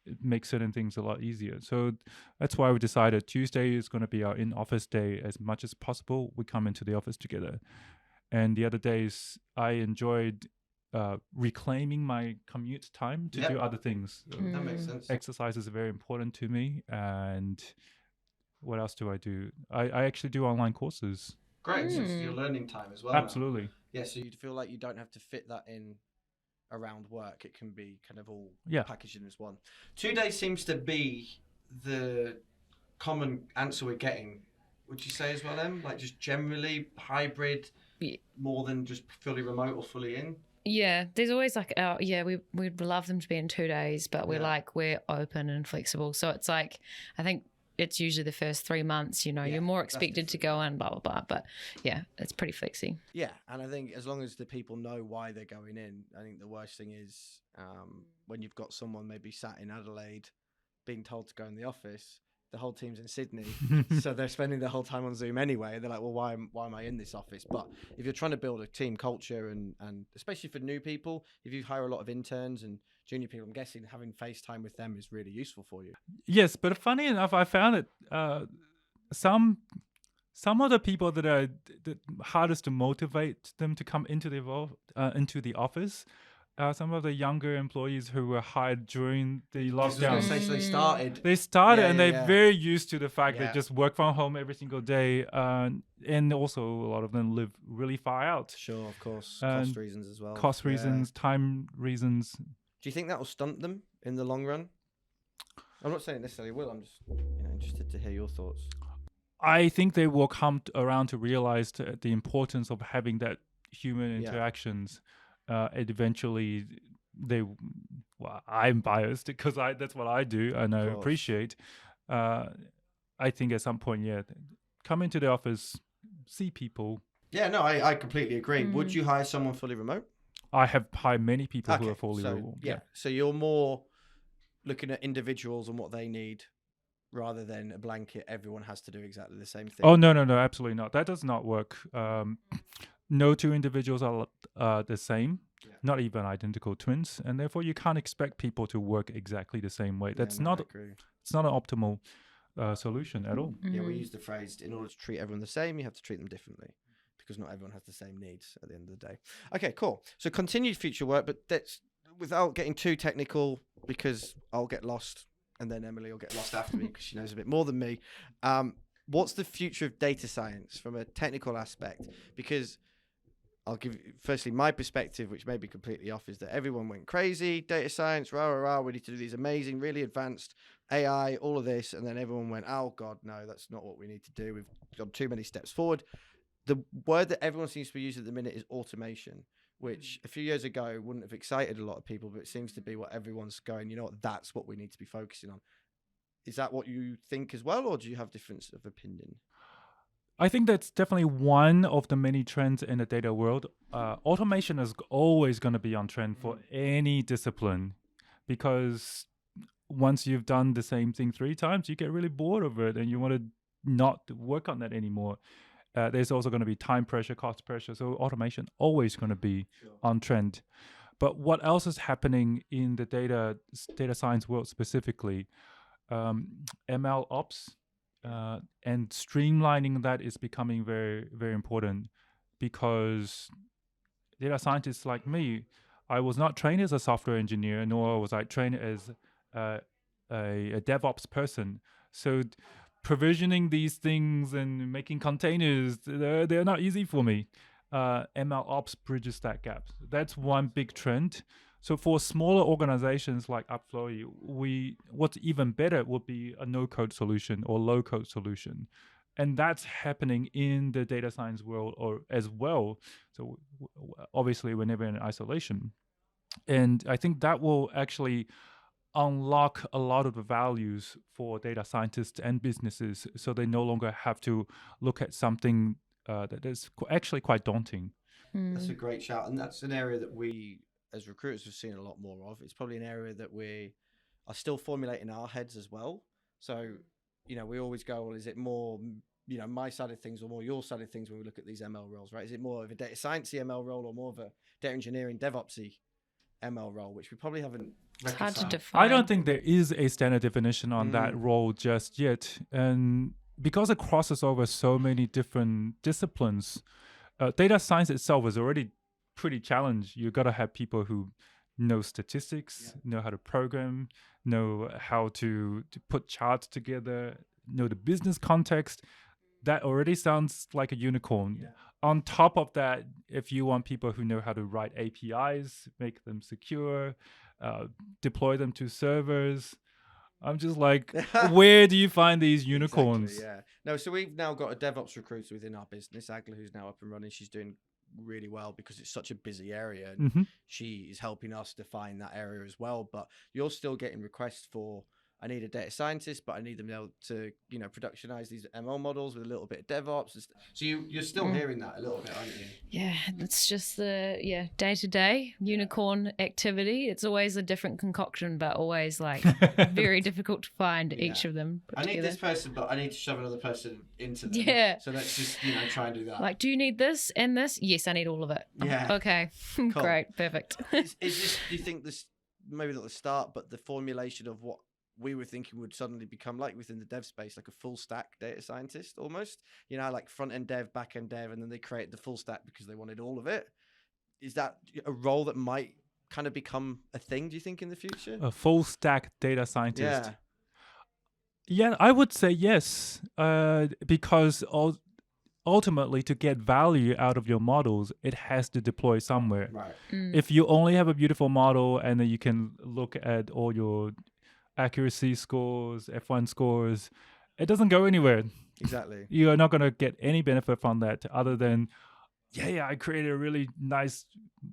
Speaker 3: it makes certain things a lot easier. So that's why we decided Tuesday is going to be our in-office day as much as possible. We come into the office together. And the other days, I enjoyed reclaiming my commute time to do other things.
Speaker 1: That makes sense.
Speaker 3: Exercise is very important to me, and what else do I do? I actually do online courses.
Speaker 1: Great. So it's your learning time as well.
Speaker 3: Absolutely.
Speaker 1: Now. Yeah, so you feel like you don't have to fit that in around work. It can be kind of all packaged in as one. 2 days seems to be the common answer we're getting. Would you say as well, Em? Like just generally hybrid, more than just fully remote or fully in?
Speaker 2: Yeah, there's always like we'd love them to be in 2 days, but we're open and flexible. So it's like, I think it's usually the first 3 months, you're more expected to go in, blah, blah, blah. But yeah, it's pretty flexy.
Speaker 1: Yeah. And I think as long as the people know why they're going in, I think the worst thing is when you've got someone maybe sat in Adelaide being told to go in the office, the whole team's in Sydney, so they're spending the whole time on Zoom anyway. And they're like, well, why am I in this office? But if you're trying to build a team culture and especially for new people, if you hire a lot of interns and junior people, I'm guessing having FaceTime with them is really useful for you.
Speaker 3: Yes, but funny enough, I found that some of the people that are the hardest to motivate them to come into the office, some of the younger employees who were hired during the lockdown.
Speaker 1: So they started.
Speaker 3: They started, and they're very used to the fact they just work from home every single day, and also a lot of them live really far out.
Speaker 1: Sure, of course, cost reasons as well.
Speaker 3: Cost reasons, time reasons.
Speaker 1: Do you think that will stunt them in the long run? I'm not saying necessarily will. I'm just interested to hear your thoughts.
Speaker 3: I think they will come around to realize the importance of having that human interactions. And eventually, I'm biased because that's what I do and I appreciate. I think at some point, come into the office, see people. Yeah, no,
Speaker 1: I completely agree. Would you hire someone fully remote?
Speaker 3: I have hired many people who are fully remote.
Speaker 1: Yeah, so you're more looking at individuals and what they need rather than a blanket, everyone has to do exactly the same thing.
Speaker 3: Oh, no, absolutely not. That does not work. No two individuals are the same, not even identical twins, and therefore you can't expect people to work exactly the same way. It's not an optimal solution at all.
Speaker 1: Yeah, we use the phrase, in order to treat everyone the same, you have to treat them differently, because not everyone has the same needs at the end of the day. Okay, cool. So continued future work, but that's without getting too technical, because I'll get lost, and then Emily will get lost after me because she knows a bit more than me. What's the future of data science from a technical aspect? Because I'll give you, firstly, my perspective, which may be completely off, is that everyone went crazy, data science, we need to do these amazing, really advanced AI, all of this, and then everyone went, oh God, no, that's not what we need to do. We've gone too many steps forward. The word that everyone seems to be using at the minute is automation, which a few years ago wouldn't have excited a lot of people, but it seems to be what everyone's going, that's what we need to be focusing on. Is that what you think as well, or do you have difference of opinion?
Speaker 3: I think that's definitely one of the many trends in the data world. Automation is always going to be on trend for any discipline, because once you've done the same thing 3 times, you get really bored of it and you want to not work on that anymore. There's also going to be time pressure, cost pressure. So automation always going to be on trend. But what else is happening in the data science world specifically? ML ops. And streamlining that is becoming very, very important, because data scientists like me, I was not trained as a software engineer, nor was I trained as a DevOps person. So provisioning these things and making containers, they're not easy for me. ML Ops bridges that gap. That's one big trend. So for smaller organizations like Upflowy, what's even better would be a no-code solution or low-code solution. And that's happening in the data science world or as well. So obviously we're never in isolation. And I think that will actually unlock a lot of the values for data scientists and businesses, so they no longer have to look at something that is actually quite daunting.
Speaker 1: That's a great shout. And that's an area that we, as recruiters, have seen a lot more of. It's probably an area that we are still formulating our heads as well. So, we always go, well, is it more, my side of things or more your side of things when we look at these ML roles, right? Is it more of a data sciencey ML role or more of a data engineering, DevOpsy ML role, which we probably haven't
Speaker 2: It's hard to
Speaker 1: reconciled.
Speaker 2: define.
Speaker 3: I don't think there is a standard definition on that role just yet. And because it crosses over so many different disciplines, data science itself is already pretty challenged. You got to have people who know statistics, know how to program, know how to put charts together, know the business context. That already sounds like a unicorn. Yeah. On top of that, if you want people who know how to write APIs, make them secure, deploy them to servers, I'm just like, where do you find these unicorns?
Speaker 1: Exactly, yeah. No, so we've now got a DevOps recruiter within our business, Agla, who's now up and running. She's doing really well because it's such a busy area, and she is helping us define that area as well. But you're still getting requests for, I need a data scientist, but I need them able to, productionize these ML models with a little bit of DevOps. So you're still hearing that a little bit, aren't you?
Speaker 2: Yeah, it's just the day-to-day unicorn activity. It's always a different concoction, but always like very difficult to find each of them.
Speaker 1: I need this person, but I need to shove another person into them.
Speaker 2: Yeah.
Speaker 1: So let's just try and do that.
Speaker 2: Like, do you need this and this? Yes, I need all of it.
Speaker 1: Yeah.
Speaker 2: Okay.
Speaker 1: Cool.
Speaker 2: Great. Perfect.
Speaker 1: Is this? Do you think this? Maybe not the start, but the formulation of what we were thinking would suddenly become like within the dev space, like a full stack data scientist almost, like front end dev, back end dev, and then they create the full stack because they wanted all of it. Is that a role that might kind of become a thing, do you think, in the future?
Speaker 3: A full stack data scientist. Yeah, I would say yes, because ultimately to get value out of your models, it has to deploy somewhere.
Speaker 1: Right.
Speaker 3: If you only have a beautiful model and then you can look at all your accuracy scores, F1 scores, it doesn't go anywhere.
Speaker 1: Exactly.
Speaker 3: You are not going to get any benefit from that other than, I created a really nice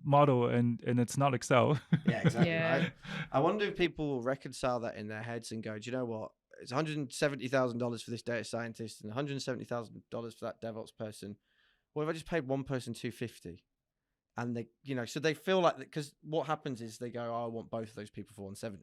Speaker 3: model and it's not Excel.
Speaker 1: Yeah, exactly.
Speaker 2: Yeah.
Speaker 1: Right? I wonder if people will reconcile that in their heads and go, do you know what? It's $170,000 for this data scientist and $170,000 for that DevOps person. What if I just paid one person $250? And they, so they feel like that, because what happens is they go, I want both of those people for $170.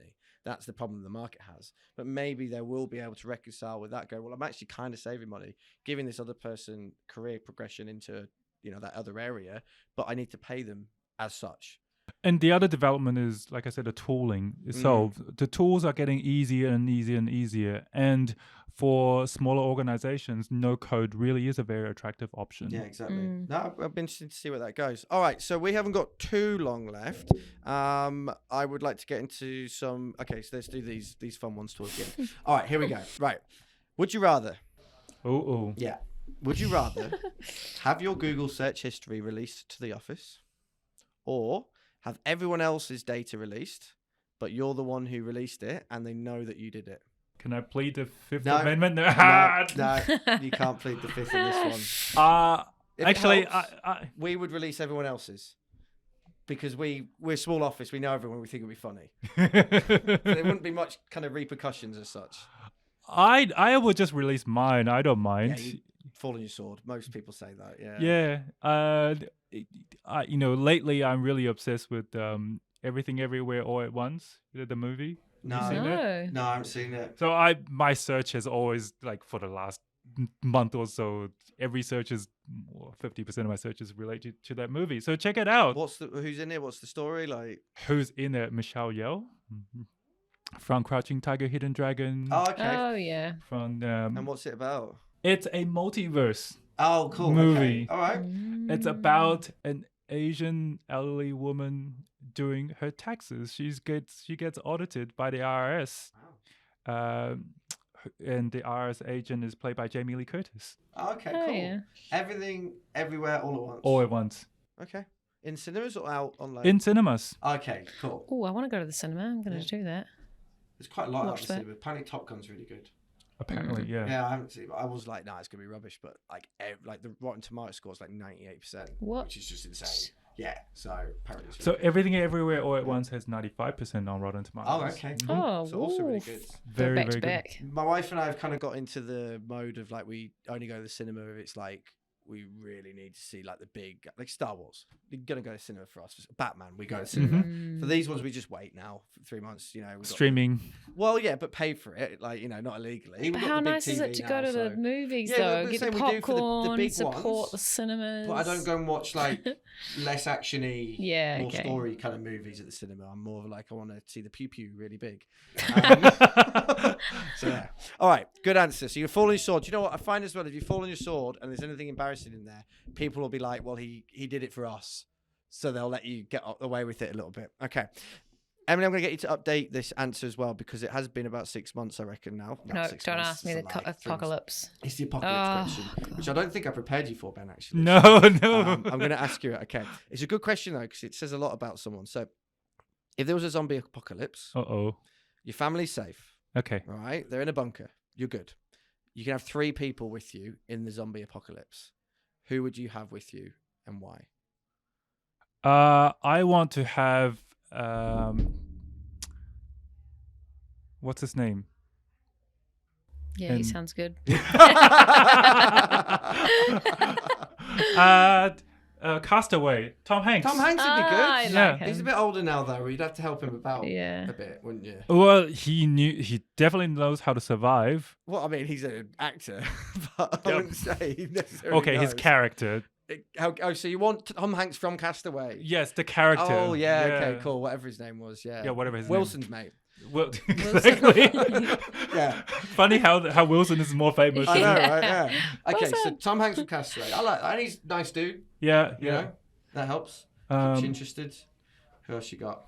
Speaker 1: That's the problem the market has. But maybe they will be able to reconcile with that, go, well, I'm actually kind of saving money, giving this other person career progression into, that other area, but I need to pay them as such.
Speaker 3: And the other development is, like I said, the tooling itself. The tools are getting easier and easier and easier. And for smaller organizations, no code really is a very attractive option.
Speaker 1: Yeah, exactly. No, I've been interested to see where that goes. All right, so we haven't got too long left. I would like to get into some. Okay, so let's do these fun ones towards the end. All right, here we go. Right, would you rather?
Speaker 3: Oh.
Speaker 1: Yeah. Would you rather have your Google search history released to the office, or have everyone else's data released, but you're the one who released it and they know that you did it?
Speaker 3: Can I plead the Fifth
Speaker 1: No.
Speaker 3: Amendment?
Speaker 1: No, you can't plead the fifth in this one. If it
Speaker 3: Actually,
Speaker 1: helps, we would release everyone else's because we're a small office. We know everyone. We think it'd be funny. There wouldn't be much kind of repercussions as such.
Speaker 3: I would just release mine. I don't mind.
Speaker 1: Yeah, you fall on your sword. Most people say that. Yeah.
Speaker 3: Yeah. Lately I'm really obsessed with Everything Everywhere All at Once. The movie.
Speaker 1: No,
Speaker 3: Have you seen it?
Speaker 1: No, I haven't seen it.
Speaker 3: So my search has always, like, for the last month or so, every search is 50% of my search is related to that movie. So check it out.
Speaker 1: Who's in it? What's the story like?
Speaker 3: Who's in it? Michelle Yeoh from Crouching Tiger, Hidden Dragon.
Speaker 1: Oh, okay.
Speaker 2: Oh, yeah.
Speaker 3: From
Speaker 1: And what's it about?
Speaker 3: It's a multiverse.
Speaker 1: Oh, cool.
Speaker 3: Movie.
Speaker 1: Okay. All right.
Speaker 3: It's about an Asian elderly woman doing her taxes. She gets audited by the IRS. and the IRS agent is played by Jamie Lee Curtis.
Speaker 1: Okay,
Speaker 2: Oh,
Speaker 1: cool.
Speaker 2: yeah.
Speaker 1: Everything, everywhere, all at once.
Speaker 3: All at once.
Speaker 1: Okay. In cinemas or out online?
Speaker 3: In cinemas.
Speaker 1: Okay, cool.
Speaker 2: Oh, I want to go to the cinema. I'm going to do that.
Speaker 1: There's quite a lot out
Speaker 2: Watch
Speaker 1: the
Speaker 2: that.
Speaker 1: cinema. Apparently Top Gun's really good.
Speaker 3: Apparently, yeah.
Speaker 1: Yeah, I haven't seen it. I was like, nah, it's going to be rubbish. But like the Rotten Tomato score is like 98%.
Speaker 2: What?
Speaker 1: Which is just insane. Yeah, so apparently it's
Speaker 3: So
Speaker 1: really good.
Speaker 3: Everything Everywhere All at Once has 95% on Rotten Tomatoes.
Speaker 1: Oh, okay.
Speaker 2: Oh,
Speaker 1: So also really
Speaker 2: oof.
Speaker 1: good.
Speaker 3: Very,
Speaker 2: Back to
Speaker 3: very good.
Speaker 2: back.
Speaker 1: My wife and I have kind of got into the mode of like we only go to the cinema if it's like we really need to see like the big, like Star Wars. We're gonna go to cinema for us. Batman, we go to cinema. For these ones, we just wait now for 3 months. You know, we've got
Speaker 3: Streaming.
Speaker 1: well, yeah, but pay for it, like not illegally. We've
Speaker 2: But
Speaker 1: got
Speaker 2: how
Speaker 1: the big
Speaker 2: nice is
Speaker 1: TV
Speaker 2: it to
Speaker 1: now,
Speaker 2: go to
Speaker 1: so-
Speaker 2: the movies
Speaker 1: Yeah,
Speaker 2: though?
Speaker 1: but
Speaker 2: Get the
Speaker 1: same we do for the
Speaker 2: popcorn,
Speaker 1: big
Speaker 2: support
Speaker 1: ones,
Speaker 2: the cinemas.
Speaker 1: But I don't go and watch like less actiony,
Speaker 2: Yeah,
Speaker 1: more
Speaker 2: okay.
Speaker 1: story kind of movies at the cinema. I'm more of like I want to see the pew pew really big. So yeah. All right, good answer. So you fall on your sword. Do you know what I find as well? If you fall on your sword and there's anything embarrassing in there, people will be like, "Well, he did it for us," so they'll let you get away with it a little bit. Okay. Emily, I'm going to get you to update this answer as well because it has been about 6 months, I reckon, now. Not
Speaker 2: No,
Speaker 1: 6
Speaker 2: don't
Speaker 1: months,
Speaker 2: ask me
Speaker 1: it's
Speaker 2: the
Speaker 1: a lie, 3 months.
Speaker 2: apocalypse.
Speaker 1: It's the apocalypse
Speaker 2: Oh,
Speaker 1: question, which I don't think I prepared you for, Ben, actually.
Speaker 3: No, no.
Speaker 1: I'm going to ask you it. Okay. It's a good question, though, because it says a lot about someone. So, if there was a zombie apocalypse,
Speaker 3: Uh-oh.
Speaker 1: your family's safe,
Speaker 3: Okay.
Speaker 1: all right? They're in a bunker. You're good. You can have 3 people with you in the zombie apocalypse. Who would you have with you and why?
Speaker 3: I want to have what's his name?
Speaker 2: Yeah, he
Speaker 3: And-
Speaker 2: sounds good.
Speaker 3: Castaway. Tom Hanks.
Speaker 1: Tom Hanks would be good.
Speaker 2: I like
Speaker 3: Yeah.
Speaker 2: him.
Speaker 1: He's a bit older now, though. You'd have to help him about
Speaker 2: Yeah.
Speaker 1: a bit, wouldn't you?
Speaker 3: Well, he definitely knows how to survive.
Speaker 1: Well, I mean, he's an actor, but I wouldn't say he necessarily
Speaker 3: Okay, his
Speaker 1: knows.
Speaker 3: character.
Speaker 1: So you want Tom Hanks from Castaway?
Speaker 3: Yes, the character.
Speaker 1: Oh, yeah, okay, cool. Whatever his name was, yeah.
Speaker 3: Yeah, whatever his name.
Speaker 1: Wilson's mate.
Speaker 3: Well, exactly.
Speaker 1: Yeah.
Speaker 3: Funny how Wilson is more famous.
Speaker 1: I know, right? Yeah. Okay, so
Speaker 2: Wilson.
Speaker 1: Tom Hanks from Castaway. I like that. And he's a nice dude,
Speaker 3: Yeah,
Speaker 1: you
Speaker 3: yeah.
Speaker 1: know? That helps. Keeps you
Speaker 3: Um,
Speaker 1: interested. Who else you got?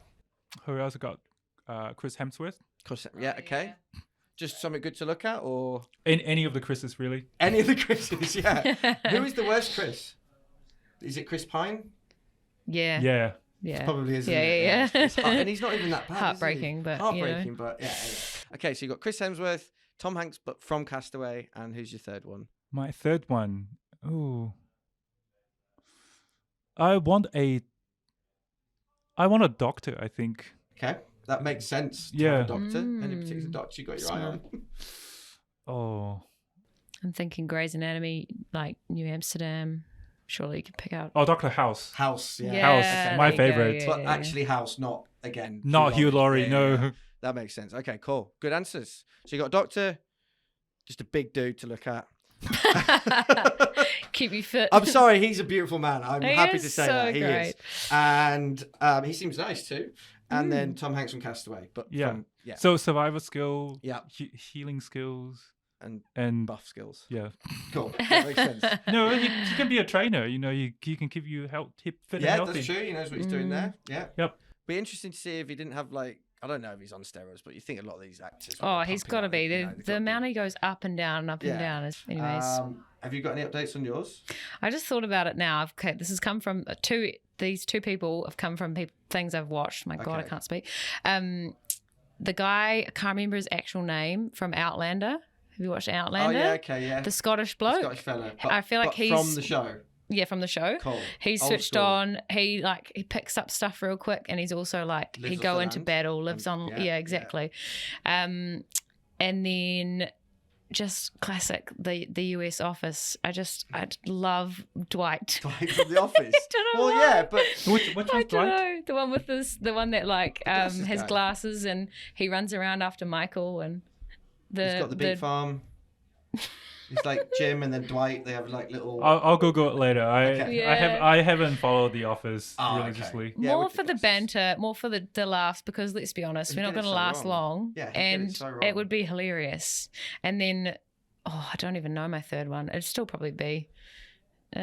Speaker 3: who else got? Chris Hemsworth.
Speaker 1: Yeah, okay. Just something good to look at, or
Speaker 3: In any of the Chris's, really.
Speaker 1: any of the Chris's, yeah. Who is the worst Chris? Is it Chris Pine?
Speaker 2: Yeah.
Speaker 3: Yeah.
Speaker 2: Yeah.
Speaker 1: Probably is.
Speaker 2: Yeah, yeah, yeah.
Speaker 1: And he's not even that bad.
Speaker 2: Heartbreaking,
Speaker 1: is he?
Speaker 2: but, you know.
Speaker 1: Heartbreaking, but yeah. Anyway. Okay, so you got Chris Hemsworth, Tom Hanks, but from Castaway, and who's your third one?
Speaker 3: My third one. Ooh. I want a doctor, I think.
Speaker 1: Okay, that makes sense. To
Speaker 3: Yeah.
Speaker 1: have a doctor. Any particular doctor you got your eye on?
Speaker 3: Oh.
Speaker 2: I'm thinking Grey's Anatomy, like New Amsterdam. Surely you can pick out.
Speaker 3: Oh, Dr. House.
Speaker 1: House, yeah.
Speaker 3: House,
Speaker 2: Yeah,
Speaker 3: my
Speaker 2: there you go,
Speaker 3: favourite.
Speaker 2: yeah,
Speaker 1: But
Speaker 2: yeah.
Speaker 1: actually, House, not again.
Speaker 3: Not Hugh Laurie,
Speaker 1: Yeah,
Speaker 3: no.
Speaker 1: yeah, yeah. That makes sense. Okay, cool. Good answers. So you got a doctor, just a big dude to look at.
Speaker 2: Keep you fit.
Speaker 1: I'm sorry, he's a beautiful man. I'm
Speaker 2: He
Speaker 1: happy to
Speaker 2: is
Speaker 1: say
Speaker 2: so
Speaker 1: that. He is.
Speaker 2: great.
Speaker 1: And he seems nice too. And then Tom Hanks from Castaway. But
Speaker 3: Yeah.
Speaker 1: from, yeah.
Speaker 3: So survivor skill,
Speaker 1: Yeah.
Speaker 3: healing skills,
Speaker 1: And
Speaker 3: and
Speaker 1: buff skills.
Speaker 3: yeah.
Speaker 1: Cool. That makes sense.
Speaker 3: No, he can be a trainer. You know, he can keep you fit and
Speaker 1: Yeah,
Speaker 3: healthy.
Speaker 1: that's true. He knows what he's doing there. Yeah.
Speaker 3: Yep.
Speaker 1: Be interesting to see if he didn't have like, I don't know if he's on steroids, but you think a lot of these actors. when
Speaker 2: Oh,
Speaker 1: they're
Speaker 2: he's
Speaker 1: pumping
Speaker 2: got to
Speaker 1: out,
Speaker 2: be.
Speaker 1: you know,
Speaker 2: The,
Speaker 1: they've
Speaker 2: the
Speaker 1: gotta
Speaker 2: amount he goes up and down and up
Speaker 1: Yeah.
Speaker 2: and down. Anyways,
Speaker 1: Have you got any updates on yours?
Speaker 2: I just thought about it now. Okay, this has come from these two people have come from things I've watched. My God, I
Speaker 1: Okay.
Speaker 2: can't speak. The guy, I can't remember his actual name, from Outlander. Have you watched Outlander?
Speaker 1: Oh, yeah, okay, yeah.
Speaker 2: The Scottish
Speaker 1: The
Speaker 2: bloke.
Speaker 1: Scottish fella.
Speaker 2: I feel like
Speaker 1: but
Speaker 2: he's
Speaker 1: from the show.
Speaker 2: Yeah, from the show.
Speaker 1: Cool.
Speaker 2: He's
Speaker 1: Old
Speaker 2: switched
Speaker 1: school.
Speaker 2: on. He picks up stuff real quick, and he's also like
Speaker 1: Lives
Speaker 2: he'd
Speaker 1: off
Speaker 2: go
Speaker 1: the
Speaker 2: into
Speaker 1: land.
Speaker 2: battle, lives on.
Speaker 1: Yeah,
Speaker 2: Yeah,
Speaker 1: yeah.
Speaker 2: exactly. And then just classic the US Office. I love Dwight.
Speaker 1: Dwight from The Office.
Speaker 2: don't know
Speaker 1: Well,
Speaker 2: why.
Speaker 1: yeah, but
Speaker 3: Which
Speaker 2: I
Speaker 3: one's
Speaker 2: don't
Speaker 3: Dwight?
Speaker 2: know. The one with the one that
Speaker 1: Glasses
Speaker 2: has
Speaker 1: guy.
Speaker 2: glasses and he runs around after Michael and
Speaker 1: he's got the big farm. He's like Jim and then Dwight. They have like little.
Speaker 3: I'll Google it later.
Speaker 1: Okay.
Speaker 3: I haven't followed The Office
Speaker 1: Oh, okay.
Speaker 3: religiously.
Speaker 1: Yeah,
Speaker 2: more
Speaker 1: with
Speaker 2: for the
Speaker 1: glasses.
Speaker 2: banter, more for the laughs, because let's be honest,
Speaker 1: He'd
Speaker 2: we're not
Speaker 1: get it
Speaker 2: going to
Speaker 1: so
Speaker 2: last
Speaker 1: wrong.
Speaker 2: long,
Speaker 1: Yeah, he'd get it
Speaker 2: and
Speaker 1: so
Speaker 2: it
Speaker 1: wrong.
Speaker 2: would be hilarious. And then, I don't even know my third one. It'd still probably be. Did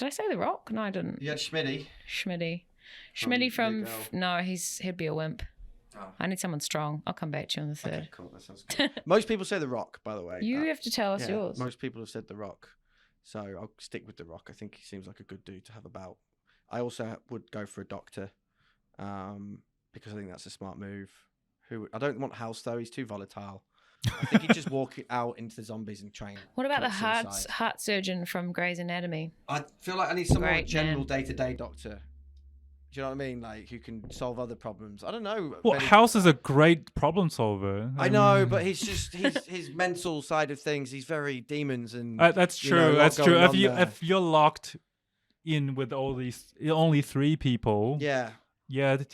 Speaker 2: I say The Rock? No, I didn't.
Speaker 1: You had Schmitty.
Speaker 2: Schmitty.
Speaker 1: From
Speaker 2: Schmitty
Speaker 1: Big
Speaker 2: from
Speaker 1: Girl.
Speaker 2: no, he'd be a wimp. I need someone strong. I'll come back to you on the third.
Speaker 1: Okay, cool. That sounds good. Most people say The Rock, by the way.
Speaker 2: You have to tell us
Speaker 1: Yeah,
Speaker 2: yours.
Speaker 1: most people have said The Rock. So I'll stick with The Rock. I think he seems like a good dude to have about. I also would go for a doctor because I think that's a smart move. I don't want House, though. He's too volatile. I think he'd just walk out into the zombies and train.
Speaker 2: What about the
Speaker 1: commit suicide.
Speaker 2: heart surgeon from Grey's Anatomy?
Speaker 1: I feel like I need someone, a
Speaker 2: Great
Speaker 1: general
Speaker 2: man.
Speaker 1: day-to-day doctor. Do you know what I mean? Like, who can solve other problems. I don't know.
Speaker 3: Well,
Speaker 1: Benny-
Speaker 3: House is a great problem solver.
Speaker 1: I know, but he's just his mental side of things. He's very demons and.
Speaker 3: That's
Speaker 1: you know, a
Speaker 3: true.
Speaker 1: lot
Speaker 3: That's true.
Speaker 1: going
Speaker 3: If
Speaker 1: on
Speaker 3: you
Speaker 1: there.
Speaker 3: if you're locked in with all these only 3 people,
Speaker 1: Yeah.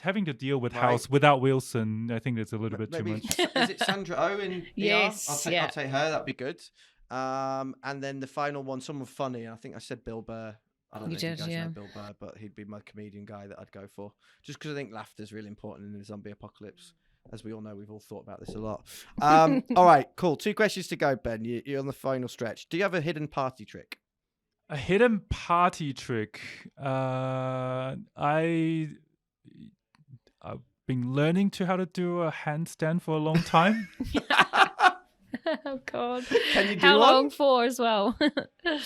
Speaker 3: having to deal with
Speaker 1: Right.
Speaker 3: House without Wilson, I think that's a little bit too
Speaker 1: Maybe
Speaker 3: much.
Speaker 1: is it Sandra Oh in ER?
Speaker 2: Yes,
Speaker 1: I'll take her. That'd be good. And then the final one, someone funny. I think I said Bill Burr. I don't
Speaker 2: You
Speaker 1: know if you
Speaker 2: did,
Speaker 1: guys
Speaker 2: yeah.
Speaker 1: know Bill Burr, but he'd be my comedian guy that I'd go for. Just because I think laughter's really important in the zombie apocalypse. As we all know, we've all thought about this a lot. All right, cool. 2 questions to go, Ben. You're on the final stretch. Do you have a hidden party trick?
Speaker 3: A hidden party trick. I've been learning how to do a handstand for a long time.
Speaker 2: Oh God!
Speaker 1: Can you do
Speaker 2: How
Speaker 1: one?
Speaker 2: long for as well?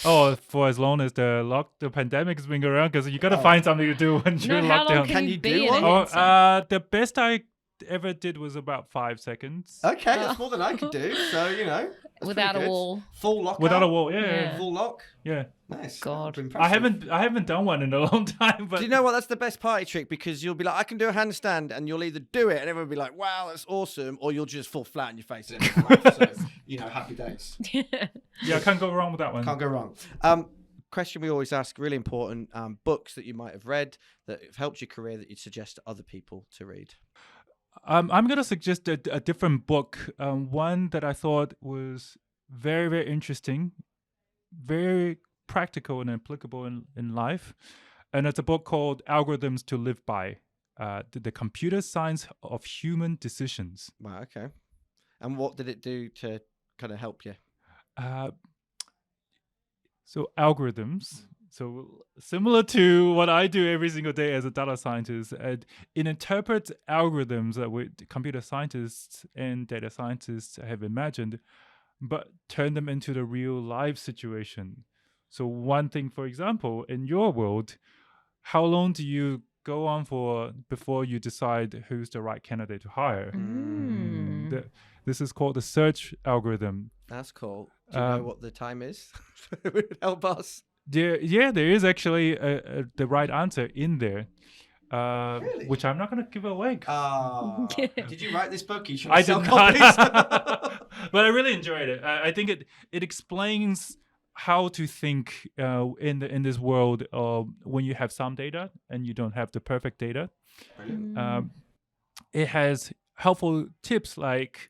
Speaker 3: Oh, for as long as the pandemic has been going around, because you got to
Speaker 1: Oh.
Speaker 3: find something to do when you're
Speaker 2: no,
Speaker 3: locked
Speaker 2: how long
Speaker 3: down.
Speaker 2: can,
Speaker 1: Can
Speaker 2: you
Speaker 1: you
Speaker 2: be
Speaker 1: do
Speaker 2: in
Speaker 1: one?
Speaker 2: a
Speaker 3: Oh,
Speaker 2: handstand?
Speaker 3: the best I ever did was about 5 seconds.
Speaker 1: Okay, that's more than I could do. So, you know. that's
Speaker 2: Without
Speaker 1: pretty
Speaker 2: a
Speaker 1: good.
Speaker 2: wall.
Speaker 1: Full lock.
Speaker 3: Without a
Speaker 1: out?
Speaker 3: wall, yeah.
Speaker 2: Yeah.
Speaker 1: Full lock.
Speaker 3: Yeah.
Speaker 1: Nice.
Speaker 2: God.
Speaker 1: Impressive.
Speaker 3: I haven't done one in a long time, but
Speaker 1: Do you know what? That's the best party trick because you'll be like, I can do a handstand, and you'll either do it, and everyone will be like, wow, that's awesome, or you'll just fall flat on your face. And everyone laughs. So, you know, happy days.
Speaker 3: yeah, I can't go wrong with that one.
Speaker 1: Can't go wrong. Question we always ask, really important. Books that you might have read that have helped your career that you'd suggest to other people to read.
Speaker 3: I'm going to suggest a different book, one that I thought was very, very interesting, very practical and applicable in life. And it's a book called Algorithms to Live By, the Computer Science of Human Decisions.
Speaker 1: Wow, okay. And what did it do to kind of help you?
Speaker 3: So algorithms, so similar to what I do every single day as a data scientist, it interprets algorithms that computer scientists and data scientists have imagined, but turn them into the real life situation. So one thing, for example, in your world, how long do you go on for before you decide who's the right candidate to hire? This is called the search algorithm.
Speaker 1: That's cool. Do you know what the time is? It would help us.
Speaker 3: There is actually the right answer in there,
Speaker 1: Really?
Speaker 3: which I'm not going to give away.
Speaker 1: Did you write this book? You should
Speaker 3: I
Speaker 1: sell
Speaker 3: did
Speaker 1: copies.
Speaker 3: not, but I really enjoyed it. I think it explains how to think in this world when you have some data and you don't have the perfect data.
Speaker 1: Brilliant.
Speaker 3: It has helpful tips like.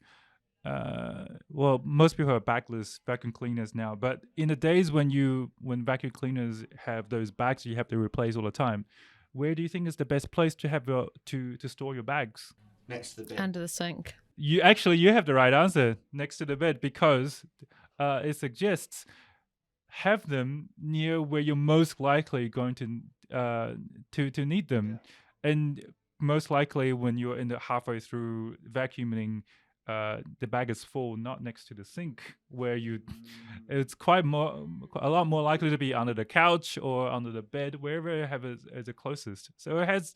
Speaker 3: Most people are backless vacuum cleaners now, but in the days when vacuum cleaners have those bags you have to replace all the time, where do you think is the best place to have to store your bags?
Speaker 1: Next to the bin.
Speaker 2: Under the sink.
Speaker 3: You have the right answer, next to the bed, because it suggests have them near where you're most likely going to need them, and most likely when you're halfway through vacuuming. The bag is full, not next to the sink, where it's a lot more likely to be under the couch or under the bed, wherever you have it as the closest. So it has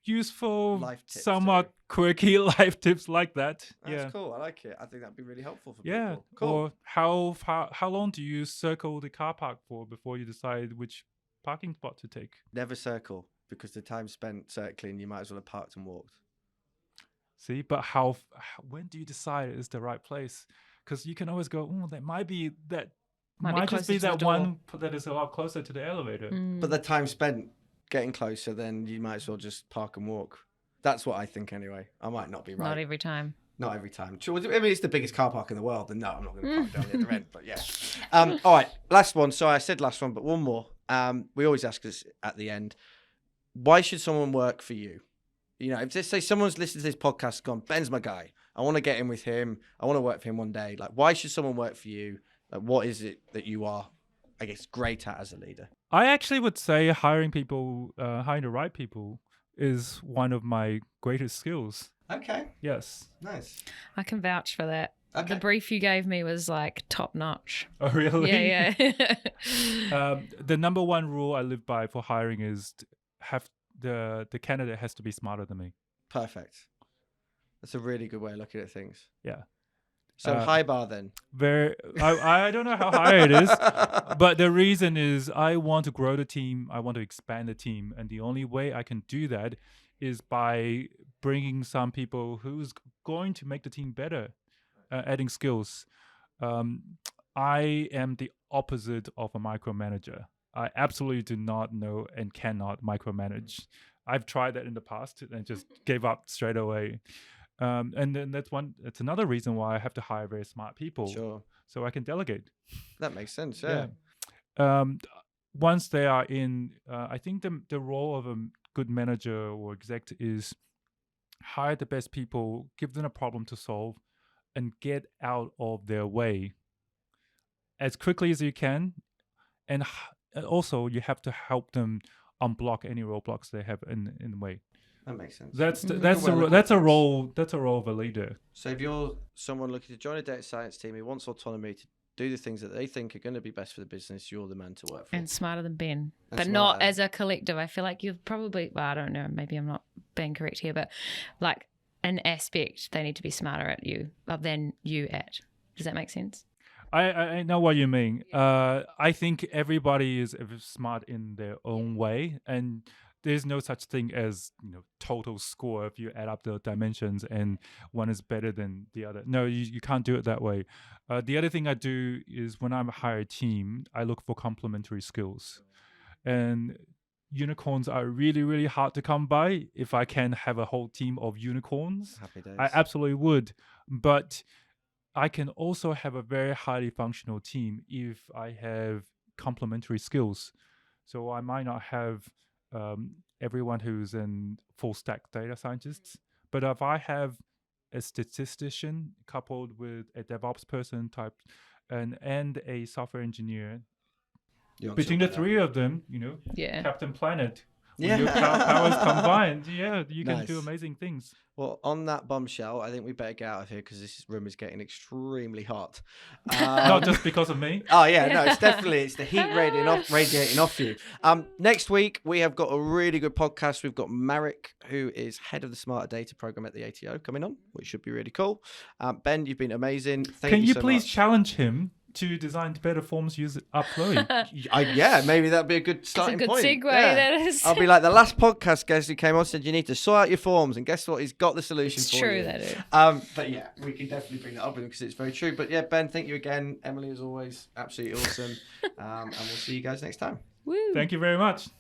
Speaker 3: useful,
Speaker 1: Life tips
Speaker 3: somewhat
Speaker 1: too.
Speaker 3: quirky life tips like that.
Speaker 1: That's cool. I like it. I think that'd be really helpful for
Speaker 3: Yeah.
Speaker 1: people. Cool.
Speaker 3: Or how long do you circle the car park for before you decide which parking spot to take?
Speaker 1: Never circle because the time spent circling, you might as well have parked and walked.
Speaker 3: See, but when do you decide it is the right place? Because you can always go, that might be that might just
Speaker 2: closer
Speaker 3: be
Speaker 2: to the
Speaker 3: that
Speaker 2: door.
Speaker 3: one that is a lot closer to the elevator.
Speaker 1: But the time spent getting closer, then you might as well just park and walk. That's what I think anyway. I might not be right.
Speaker 2: Not every time.
Speaker 1: Not every time. Sure, I mean, it's the biggest car park in the world, and no, I'm not going to park down the other end. But yeah. All right, last one. Sorry, I said last one, but one more. We always ask this at the end. Why should someone work for you? You know, if just say someone's listened to this podcast, gone, Ben's my guy. I want to get in with him. I want to work for him one day. Like, why should someone work for you? Like, what is it that you are, I guess, great at as a leader?
Speaker 3: I actually would say hiring the right people is one of my greatest skills.
Speaker 1: Okay.
Speaker 3: Yes.
Speaker 1: Nice.
Speaker 2: I can vouch for that.
Speaker 1: Okay.
Speaker 2: The brief you gave me was like top notch.
Speaker 3: Oh, really?
Speaker 2: Yeah.
Speaker 3: The number one rule I live by for hiring is have the candidate has to be smarter than me.
Speaker 1: Perfect. That's a really good way of looking at things.
Speaker 3: Yeah.
Speaker 1: So high bar then.
Speaker 3: I don't know how high it is, but the reason is I want to grow the team. I want to expand the team. And the only way I can do that is by bringing some people who's going to make the team better, adding skills. I am the opposite of a micromanager. I absolutely do not know and cannot micromanage. I've tried that in the past and just gave up straight away. And then that's another reason why I have to hire very smart people.
Speaker 1: Sure.
Speaker 3: So I can delegate.
Speaker 1: That makes sense. Yeah.
Speaker 3: Once they are in, I think the role of a good manager or exec is hire the best people, give them a problem to solve, and get out of their way as quickly as you can. And also, you have to help them unblock any roadblocks they have in the way.
Speaker 1: That makes sense.
Speaker 3: That's a role of a leader.
Speaker 1: So if you're someone looking to join a data science team who wants autonomy to do the things that they think are going to be best for the business, you're the man to work for.
Speaker 2: And smarter than Ben.
Speaker 1: And
Speaker 2: but
Speaker 1: smarter.
Speaker 2: not as a collective. I feel like you've probably, well, I don't know, maybe I'm not being correct here, but like an aspect they need to be smarter at you than you at. Does that make sense?
Speaker 3: I know what you mean. I think everybody is smart in their own way, and there's no such thing as total score if you add up the dimensions and one is better than the other. No, you can't do it that way. The other thing I do is when I'm a hire team, I look for complementary skills, and unicorns are really, really hard to come by. If I can have a whole team of unicorns,
Speaker 1: Happy days.
Speaker 3: I absolutely would. But I can also have a very highly functional team if I have complementary skills. So I might not have everyone who's in full stack data scientists, but if I have a statistician coupled with a DevOps person type and a software engineer, between the three of them,
Speaker 2: Yeah.
Speaker 3: Captain Planet.
Speaker 1: Yeah.
Speaker 3: When your powers combined, you can
Speaker 1: Nice.
Speaker 3: do amazing things.
Speaker 1: Well, on that bombshell, I think we better get out of here because this room is getting extremely hot.
Speaker 3: Not just because of me.
Speaker 1: Oh yeah, no, it's the heat radiating off you. Next week we have got a really good podcast. We've got Marek, who is head of the Smarter Data program at the ATO, coming on, which should be really cool. Ben, you've been amazing. Thank you so
Speaker 3: please
Speaker 1: much.
Speaker 3: challenge him to design better forms using Upflowy?
Speaker 1: Yeah, maybe that'd be a good starting
Speaker 2: It's a good
Speaker 1: point.
Speaker 2: segue,
Speaker 1: Yeah.
Speaker 2: that is.
Speaker 1: I'll be like the last podcast guest who came on said you need to sort out your forms, and guess what? He's got the solution
Speaker 2: It's
Speaker 1: for
Speaker 2: true,
Speaker 1: you.
Speaker 2: that is.
Speaker 1: But yeah, we can definitely bring that up with him because it's very true. But yeah, Ben, thank you again. Emily, as always, absolutely awesome. And we'll see you guys next time.
Speaker 2: Woo.
Speaker 3: Thank you very much.